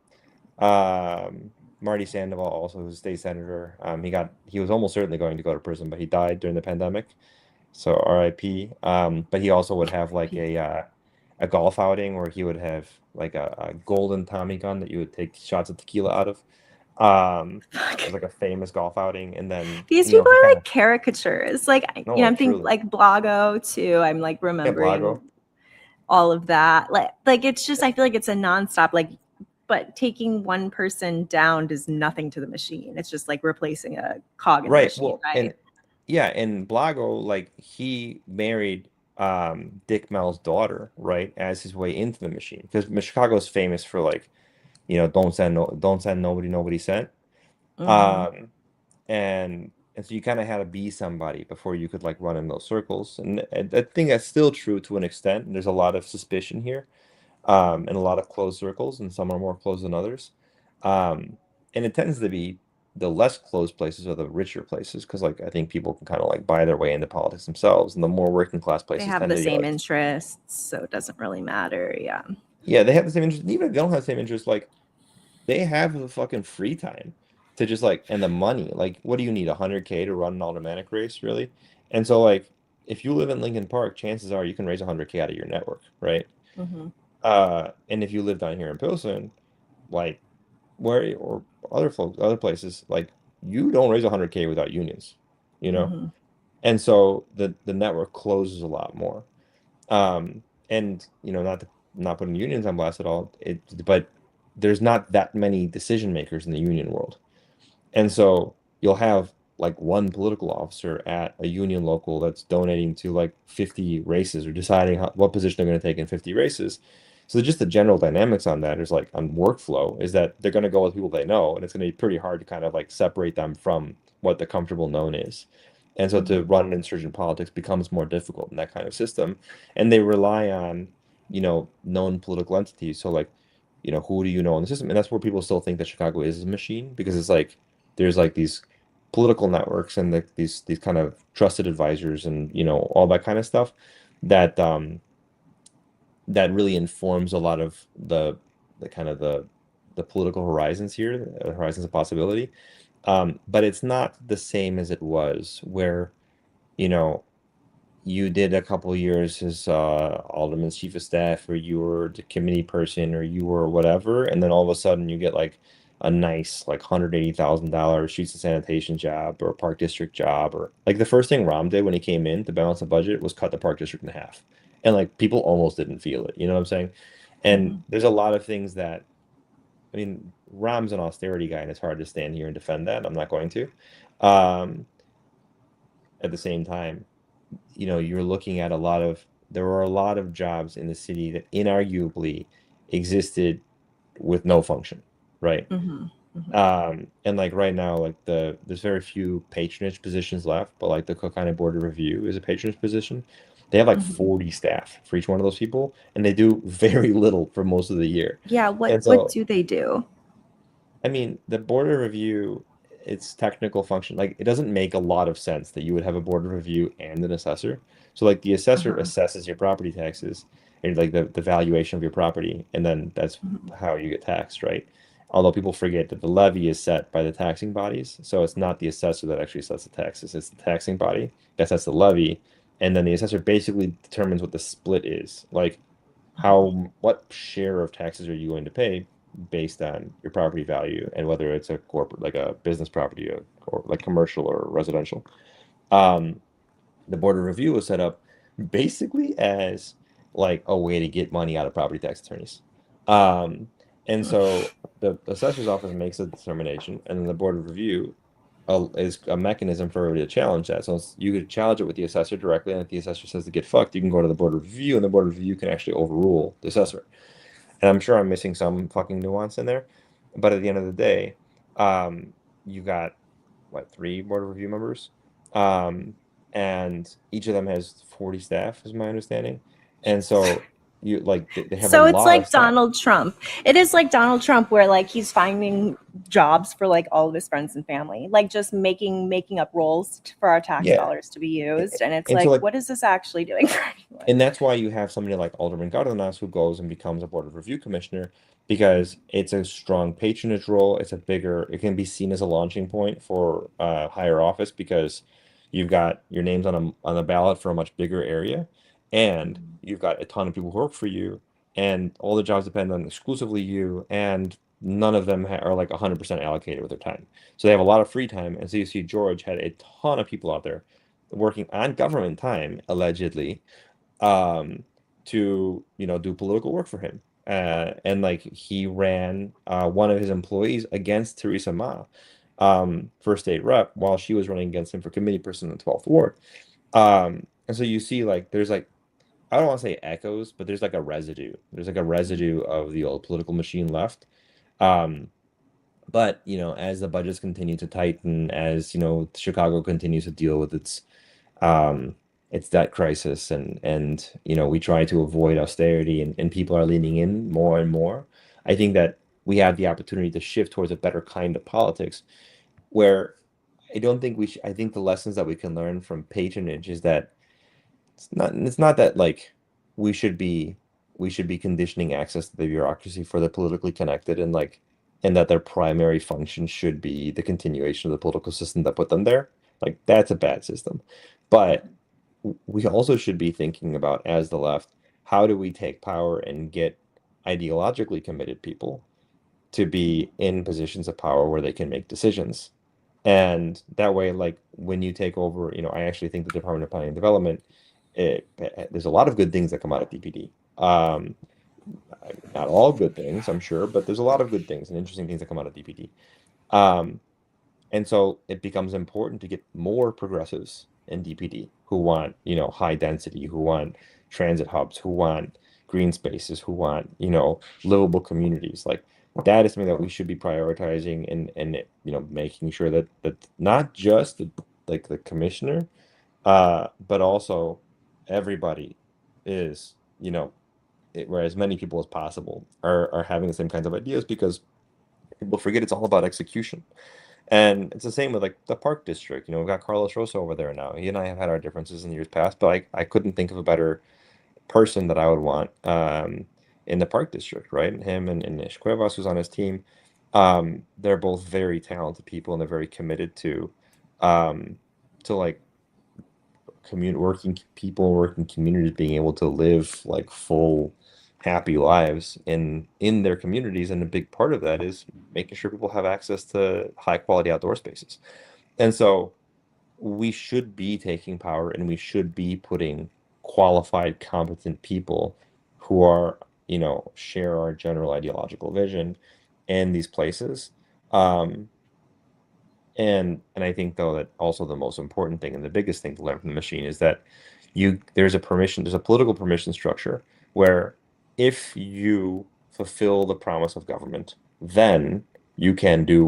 Marty Sandoval, also was a state senator. He was almost certainly going to go to prison, but he died during the pandemic. So RIP. But he also would have like a golf outing where he would have like a golden Tommy gun that you would take shots of tequila out of. It was like a famous golf outing, and then These people he are kind like caricatures. Like, no, I'm thinking truly. like Blago too. I'm like Yeah, remembering Blago. all of that. Like it's just, I feel like it's a nonstop, like, but taking one person down does nothing to the machine. It's just like replacing a cog in the Right. machine, Well, right? and yeah, and Blago, like he married Dick Mel's daughter, right, as his way into the machine. Because Chicago is famous for like, don't send nobody, nobody sent. Mhm. Um, and so you kind of had to be somebody before you could like run in those circles. And I think that's still true to an extent. And there's a lot of suspicion here, and a lot of closed circles, and some are more closed than others. And it tends to be the less closed places are the richer places because like I think people can kind of like buy their way into politics themselves, and the more working class They places have tend the to be same like, interests, so it doesn't really matter. Yeah. yeah, they have the same interest. Even if they don't have the same interest, like they have the fucking free time to just like and the money. Like, what do you need? 100K to run an automatic race, really? And so like if you live in Lincoln Park, chances are you can raise 100K out of your network, right? Hmm. And if you live down here in Pilsen, like where or other folks, other places, like you don't raise 100K without unions, you know? Hmm. And so the network closes a lot more. And not putting unions on blast at all, but there's not that many decision makers in the union world. And so you'll have like one political officer at a union local that's donating to like 50 races or deciding what position they're going to take in 50 races. So just the general dynamics on that is like on workflow is that they're going to go with people they know, and it's going to be pretty hard to kind of like separate them from what the comfortable known is. And so to Hmm. run an insurgent politics becomes more difficult in that kind of system. And they rely on, known political entities. So like, who do you know in the system? And that's where people still think that Chicago is a machine because it's like there's like these political networks and these kind of trusted advisors and all that kind of stuff that that really informs a lot of the kind of the political horizons here, the horizons of possibility. But it's not the same as it was where you know you did a couple of years as alderman's chief of staff, or you were the committee person, or you were whatever, and then all of a sudden you get like a nice like $180,000 streets and sanitation job or a park district job, or like the first thing Rom did when he came in to balance the budget was cut the park district in half, and like people almost didn't feel it. You know what I'm saying? And Hmm. there's a lot of things that I mean, Rom's an austerity guy, and it's hard to stand here and defend that. I'm not going to. Um, at the same time, you're looking at there were a lot of jobs in the city that inarguably existed with no function, right? Hmm. Hmm. And like right now, like there's very few patronage positions left, but like the Cook County Board of Review is a patronage position. They have like Hmm. 40 staff for each one of those people, and they do very little for most of the year. Yeah. And What so do they do? I mean, the board of review, its technical function, like it doesn't make a lot of sense that you would have a board of review and an assessor. So like the assessor Uh-huh. assesses your property taxes and like the valuation of your property, and then that's Mhm. how you get taxed, right? Although people forget that the levy is set by the taxing bodies, so it's not the assessor that actually sets the taxes, it's the taxing body that sets the levy, and then the assessor basically determines what the split is. Like what share of taxes are you going to pay based on your property value and whether it's a corporate like a business property or like commercial or residential. um the board of review was set up basically as like a way to get money out of property tax attorneys. Um, and so the assessor's office makes a determination, and then the board of review is a mechanism for everybody to challenge that. So you could challenge it with the assessor directly, and if the assessor says to get fucked, you can go to the board of review, and the board of review can actually overrule the assessor. And I'm sure I'm missing some fucking nuance in there, but at the end of the day, you got what, 3 board of review members, um, and each of them has 40 staff, is my understanding, and so you like they have a So it's lot of like staff. Donald Trump. It is like Donald Trump, where like he's finding jobs for like all of his friends and family, like just making up roles for our tax Yeah, dollars to be used. And it's and so like, like, what is this actually doing for anyone? and that's why you have somebody like Alderman Gardenas who goes and becomes a board of review commissioner, because it's a strong patronage role. It can be seen as a launching point for higher office, because you've got your names on the ballot for a much bigger area, and you've got a ton of people who work for you, and all the jobs depend on exclusively you, and none of them are like 100% allocated with their time. So they have a lot of free time, and so you see George had a ton of people out there working on government time, allegedly, um, to do political work for him. And like he ran one of his employees against Theresa Ma, for state rep, while she was running against him for committee person in the 12th ward. And so you see, like, there's like, I don't want to say echoes, but there's like a residue. There's like a residue of the old political machine left. Um, but as the budgets continue to tighten, as Chicago continues to deal with um, its debt crisis, and we try to avoid austerity, and people are leaning in more and more. I think that we have the opportunity to shift towards a better kind of politics, where I don't think we should. I think the lessons that we can learn from patronage is that it's not that like we should be we should be conditioning access to the bureaucracy for the politically connected, and that their primary function should be the continuation of the political system that put them there. Like, that's a bad system. But we also should be thinking about, as the left, how do we take power and get ideologically committed people to be in positions of power where they can make decisions. And that way, like, when you take over, I actually think the Department of Planning and Development, there's a lot of good things that come out of DPD. Not all good things, I'm sure, but there's a lot of good things and interesting things that come out of DPD. Um, and so it becomes important to get more progressives in DPD who want, high density, who want transit hubs, who want green spaces, who want, livable communities. Like, that is something that we should be prioritizing, and making sure that not just the commissioner, but also everybody is, where as many people as possible are having the same kinds of ideas, because people forget it's all about execution. And it's the same with like the Park District. We've got Carlos Rosa over there now. He and I have had our differences in years past, but I couldn't think of a better person that I would want in the Park District, right? Him and Nish Cuevas, who's on his team. They're both very talented people, and they're very committed um, to like working people, working communities being able to live like full, happy lives in their communities. And a big part of that is making sure people have access to high quality outdoor spaces. And so we should be taking power, and we should be putting qualified, competent people who are, share our general ideological vision in these places. Um, and I think, though, that also the most important thing and the biggest thing to learn from the machine is that there's a political permission structure where, if you fulfill the promise of government, then you can do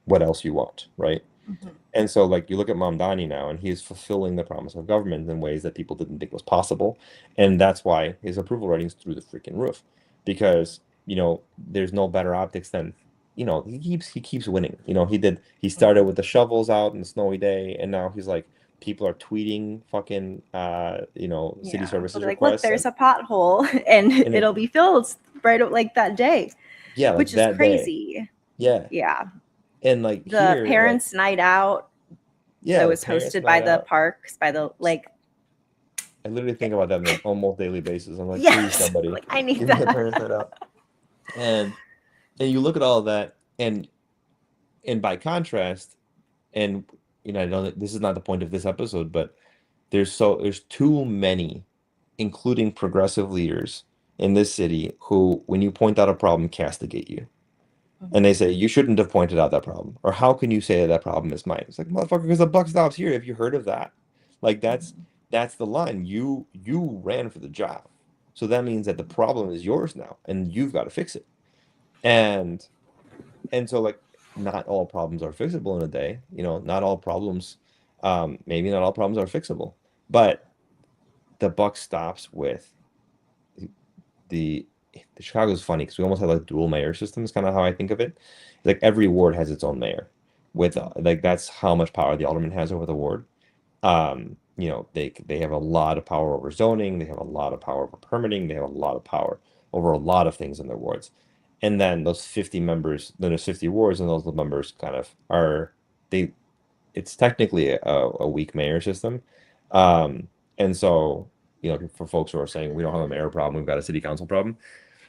what else you want, right? Mhm. And so, like, you look at Mamdani now, and he's fulfilling the promise of government in ways that people didn't think was possible. And that's why his approval rating's through the freaking roof. Because, there's no better optics than, he keeps winning. He started with the shovels out on a snowy day, and now he's like, people are tweeting fucking city Yeah. services They'll be like, look, requests, there's a pothole and and it'll be filled right like that day, yeah, like which is that day. crazy. Yeah. Yeah. And like The here, like, parents' night out yeah, that the was parents' hosted by night the out. parks, by the like, I literally think about that on an almost daily basis. I'm like, please, yes, somebody, like I need give me a that. parents' night out. And you look at all of that, and by contrast, and I know that this is not the point of this episode, but there's too many including progressive leaders in this city who, when you point out a problem, castigate you. And they say, you shouldn't have pointed out that problem. Or how can you say that that problem is mine? It's like, motherfucker, because the buck stops here. Have you heard of that? Like that's the line. You ran for the job. So that means that the problem is yours now and you've got to fix it. And so like not all problems are fixable in a day. You know, not all problems, maybe not all problems are fixable. But the buck stops with the Chicago's funny because we almost have like dual mayor systems, kind of how I think of it. Like every ward has its own mayor, with like that's how much power the alderman has over the ward. You know, they have a lot of power over zoning, they have a lot of power over permitting, they have a lot of power over a lot of things in their wards. And then those 50 members, then there's 50 wards, and those members kind of are they. It's technically a weak mayor system, and so you know, for folks who are saying we don't have a mayor problem, we've got a city council problem.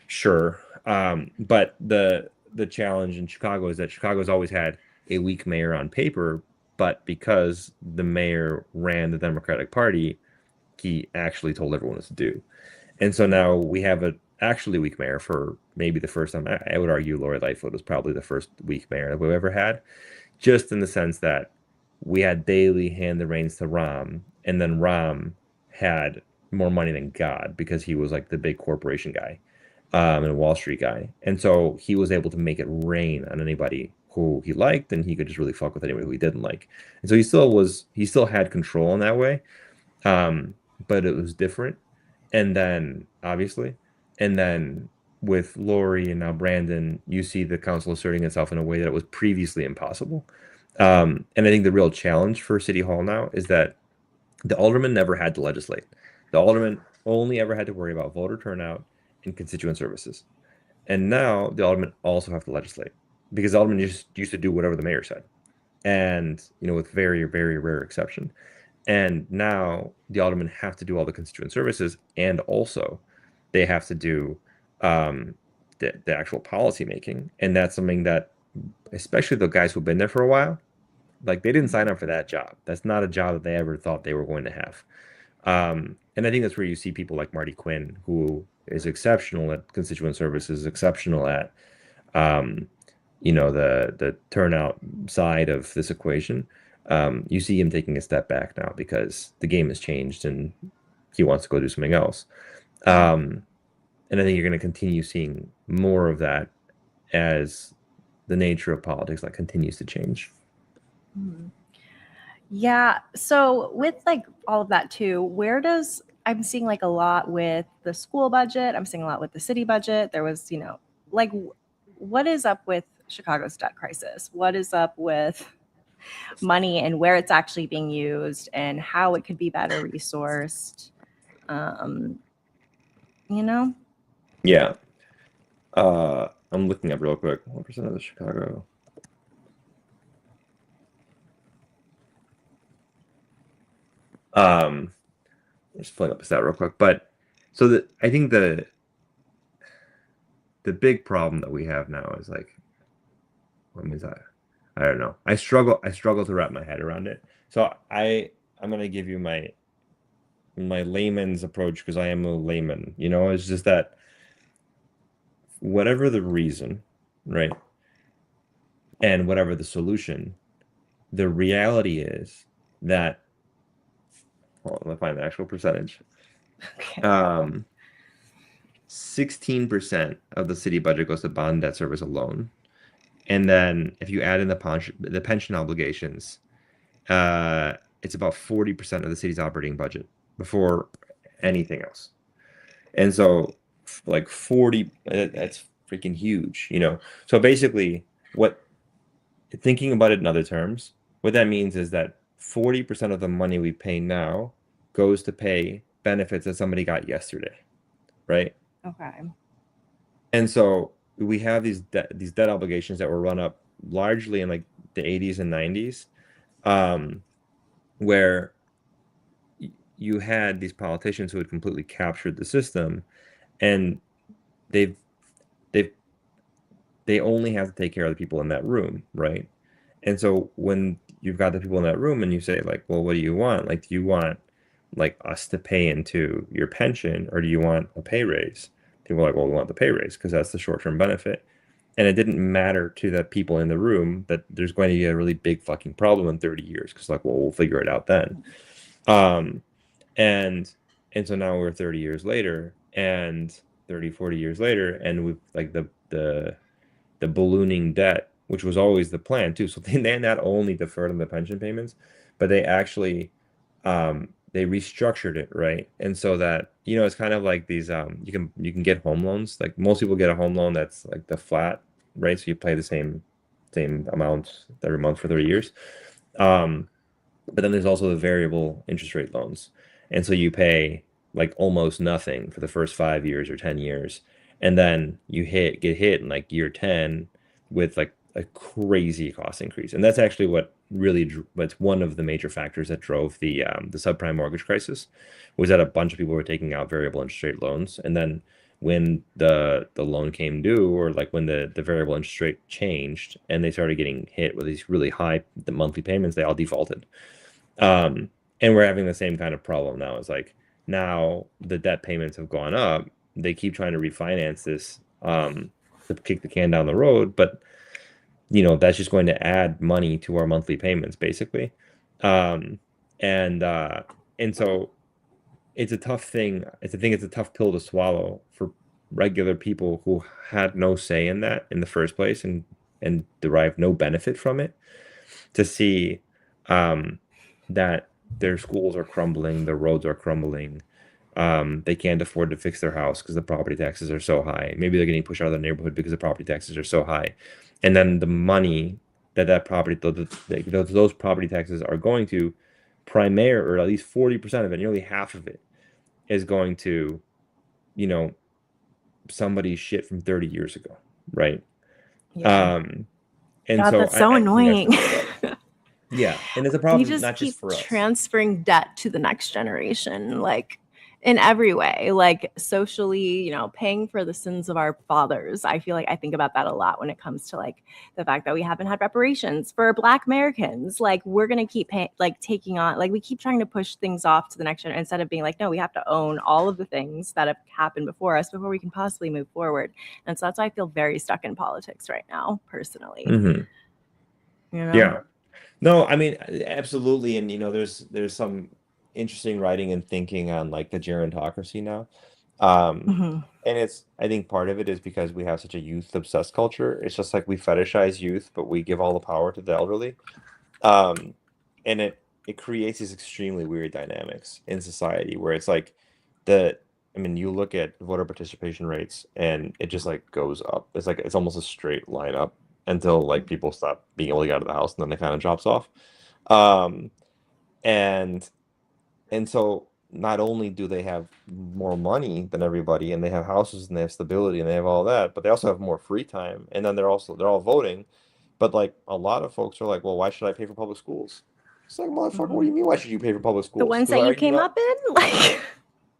Sure. But the challenge in Chicago is that Chicago's always had a weak mayor on paper, but because the mayor ran the Democratic Party, he actually told everyone what to do. And so now we have a actually weak mayor for maybe the first time. I would argue Lori Lightfoot was probably the first weak mayor that we've ever had, just in the sense that we had Daley hand the reins to Rahm, and then Rahm had more money than God because he was like the big corporation guy, and a Wall Street guy. And so he was able to make it rain on anybody who he liked, and he could just really fuck with anybody who he didn't like. And so he still had control in that way. But it was different. And then obviously, and then with Lori and now Brandon, you see the council asserting itself in a way that was previously impossible. And I think the real challenge for City Hall now is that the alderman never had to legislate. The alderman only ever had to worry about voter turnout and constituent services. And now the aldermen also have to legislate because the aldermen just used to do whatever the mayor said. And, you know, with very, very rare exception. And now the aldermen have to do all the constituent services, and also they have to do the actual policy making. And that's something that, especially the guys who've been there for a while, like they didn't sign up for that job. That's not a job that they ever thought they were going to have. And I think that's where you see people like Marty Quinn, who is exceptional at constituent services, exceptional at you know, the turnout side of this equation. You see him taking a step back now because the game has changed and he wants to go do something else. And I think you're going to continue seeing more of that as the nature of politics like continues to change. Yeah. So with like all of that too, I'm seeing like a lot with the school budget. I'm seeing a lot with the city budget. There was, you know, like what is up with Chicago's debt crisis? What is up with money and where it's actually being used and how it could be better resourced? You know? Yeah. I'm looking up real quick. What percent of the Chicago? Just pulling up a stat real quick. But so I think the big problem that we have now is like, what means that? I don't know. I struggle to wrap my head around it. So I'm gonna give you my layman's approach because I am a layman. You know, it's just that whatever the reason, right, and whatever the solution, the reality is that. Hold on, let me find the actual percentage. Okay. 16% of the city budget goes to bond debt service alone. And then if you add in the pension obligations, it's about 40% of the city's operating budget before anything else. And so like 40, that's freaking huge, you know? So basically thinking about it in other terms, what that means is that 40% of the money we pay now goes to pay benefits that somebody got yesterday, right? Okay. And so we have these debt obligations that were run up largely in like the 80s and 90s, where you had these politicians who had completely captured the system, and they only have to take care of the people in that room, right? And so when you've got the people in that room and you say like, well, what do you want? Like, do you want like us to pay into your pension, or do you want a pay raise? People were like, well, we want the pay raise because that's the short-term benefit. And it didn't matter to the people in the room that there's going to be a really big fucking problem in 30 years, because like, well, we'll figure it out then. Um, and and so now we're 30 years later, and 30, 40 years later, and we've like the ballooning debt, which was always the plan too. So they not only deferred on the pension payments, but they actually they restructured it, right? And so that, you know, it's kind of like these you can get home loans. Like most people get a home loan that's like the flat, right? So you pay the same amount every month for 30 years. Um, but then there's also the variable interest rate loans. And so you pay like almost nothing for the first 5 years or 10 years. And then you get hit in like year 10 with like a crazy cost increase. And that's actually what really, that's one of the major factors that drove the subprime mortgage crisis, was that a bunch of people were taking out variable interest rate loans. And then when the loan came due, or like when the variable interest rate changed and they started getting hit with these really high the monthly payments, they all defaulted. And we're having the same kind of problem now. It's like now the debt payments have gone up. They keep trying to refinance this to kick the can down the road, but you know that's just going to add money to our monthly payments, basically. Um, and uh, and so it's a tough thing. It's a tough pill to swallow for regular people who had no say in that in the first place, and derived no benefit from it, to see um, that their schools are crumbling, their roads are crumbling. They can't afford to fix their house because the property taxes are so high. Maybe they're getting pushed out of the neighborhood because the property taxes are so high. And then the money that property, those property taxes are going to, primary, or at least 40% of it, nearly half of it, is going to, you know, somebody's shit from 30 years ago, right? Yeah. And God, so that's so I think annoying. yeah, and it's a We problem just not keep just for us. transferring debt to the next generation, like in every way, like socially, you know, paying for the sins of our fathers. I feel like I think about that a lot when it comes to like the fact that we haven't had reparations for Black Americans. Like we're gonna keep like taking on, like we keep trying to push things off to the next generation instead of being like, no, we have to own all of the things that have happened before us before we can possibly move forward. And so that's why I feel very stuck in politics right now, personally. Hmm. You know. Yeah. No, I mean, absolutely. And you know, there's some interesting writing and thinking on like the gerontocracy now. Um, Mhm. and I think part of it is because we have such a youth obsessed culture. It's just like we fetishize youth, but we give all the power to the elderly. Um, and it creates these extremely weird dynamics in society where it's like the, I mean, you look at voter participation rates and it just like goes up. It's like it's almost a straight line up until like people stop being able to get out of the house, and then it kind of drops off. Um, and and so not only do they have more money than everybody, and they have houses and they have stability and they have all that, but they also have more free time. And then they're all voting. But like a lot of folks are like, well, why should I pay for public schools? It's like, motherfucker, what do you mean? Why should you pay for public The schools? ones Because that are you you came not? up in, like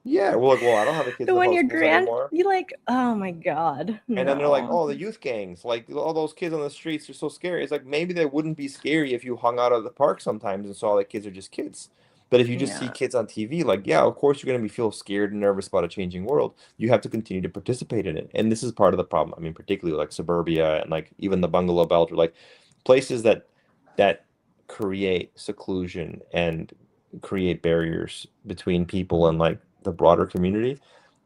Yeah, we're like, well, I don't have the kids the in the one public your schools grand, anymore. you like, oh my God, And then they're like, no. oh, the youth gangs, like all those kids on the streets are so scary. It's like maybe they wouldn't be scary if you hung out at the park sometimes and saw that kids are just kids. But if you just see Yeah. kids on TV, like, yeah, of course you're going to be feel scared and nervous about a changing world. You have to continue to participate in it. And this is part of the problem. I mean, particularly like suburbia and like even the bungalow belt, or like places that create seclusion and create barriers between people and like the broader community.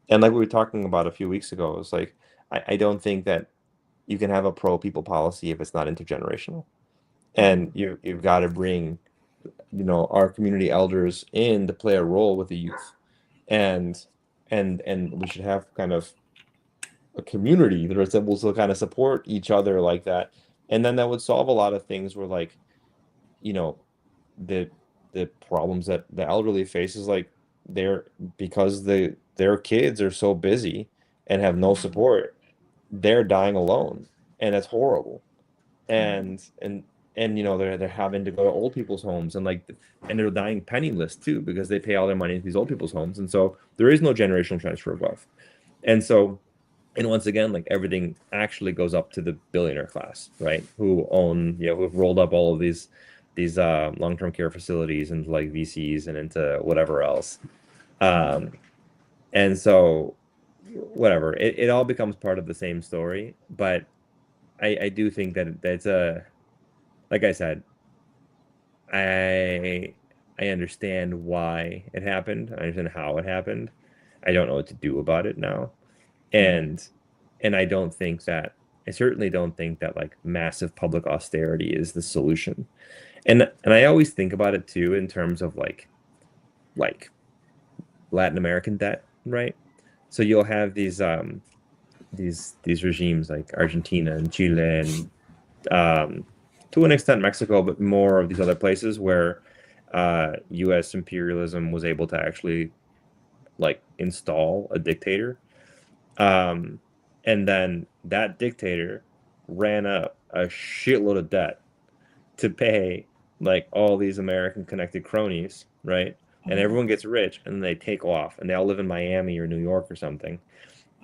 And like we were talking about a few weeks ago, it's like I don't think that you can have a pro people policy if it's not intergenerational. And Mhm. you've got to bring, you know, our community elders in to play a role with the youth. And and we should have kind of a community that is able to kind of support each other like that. And then that would solve a lot of things where like, you know, the the problems that the elderly face is like they're because their kids are so busy and have no Mhm. support, they're dying alone, and that's horrible. Right. And you know they're having to go to old people's homes, and like and they're dying penniless too because they pay all their money to these old people's homes, and so there is no generational transfer of wealth. And so, and once again, like everything actually goes up to the billionaire class, right? Who own, you know, who've rolled up all of these these long-term care facilities into like VCs and into whatever else. And so whatever, it all becomes part of the same story. But I do think that that's like I said, I understand why it happened. I understand how it happened. I don't know what to do about it now. And I don't think that I certainly don't think that like massive public austerity is the solution. And I always think about it too in terms of like Latin American debt, right? So you'll have these regimes like Argentina and Chile and to an extent Mexico, but more of these other places where U.S. imperialism was able to actually like install a dictator, and then that dictator ran up a shitload of debt to pay like all these American connected cronies, right? And everyone gets rich and they take off and they all live in Miami or New York or something.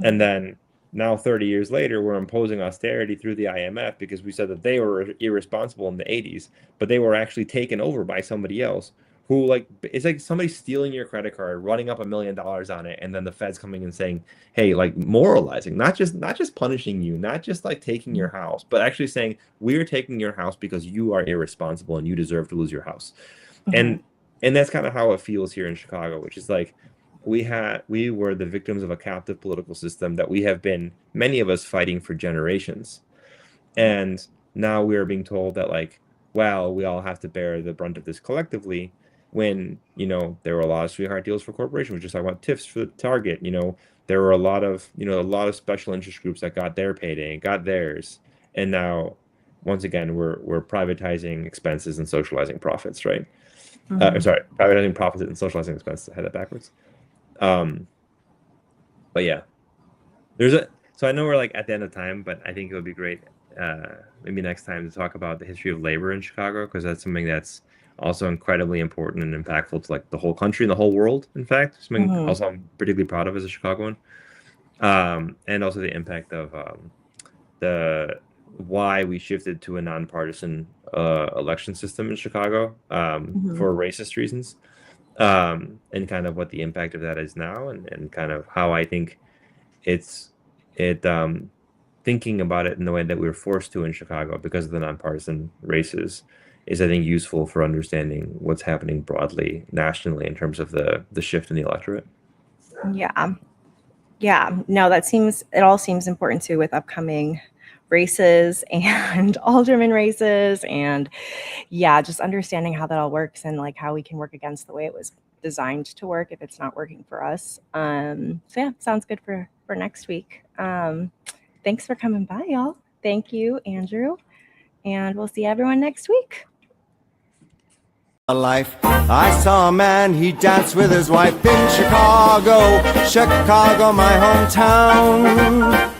And then now 30 years later, we're imposing austerity through the IMF because we said that they were irresponsible in the 80s, but they were actually taken over by somebody else who like, it's like somebody stealing your credit card, running up $1 million on it, and then the Fed's coming and saying, hey, like moralizing, not just punishing you, not just like taking your house, but actually saying, we're taking your house because you are irresponsible and you deserve to lose your house. And that's kind of how it feels here in Chicago, which is like we were the victims of a captive political system that we have been, many of us, fighting for generations. And now we are being told that like, well, we all have to bear the brunt of this collectively, when, you know, there were a lot of sweetheart deals for corporations. We just talked about TIFs for Target. You know, there were a lot of special interest groups that got their payday, got theirs. And now, once again, we're privatizing expenses and socializing profits, right? Sorry, privatizing profits and socializing expenses. I had that backwards. But yeah, so I know we're like at the end of time, but I think it would be great maybe next time to talk about the history of labor in Chicago, because that's something that's also incredibly important and impactful to like the whole country and the whole world. In fact, something also I'm particularly proud of as a Chicagoan, and also the impact of the why we shifted to a nonpartisan election system in Chicago for racist reasons, and kind of what the impact of that is now, and kind of how I think thinking about it in the way that we were forced to in Chicago because of the nonpartisan races is, I think, useful for understanding what's happening broadly nationally in terms of the shift in the electorate. Yeah, no, it all seems important too with upcoming races and alderman races, and yeah, just understanding how that all works and like how we can work against the way it was designed to work if it's not working for us. So yeah, sounds good for next week. Thanks for coming by, y'all. Thank you, Andrew, and we'll see everyone next week. Life. I saw a man, he danced with his wife in Chicago, Chicago, my hometown.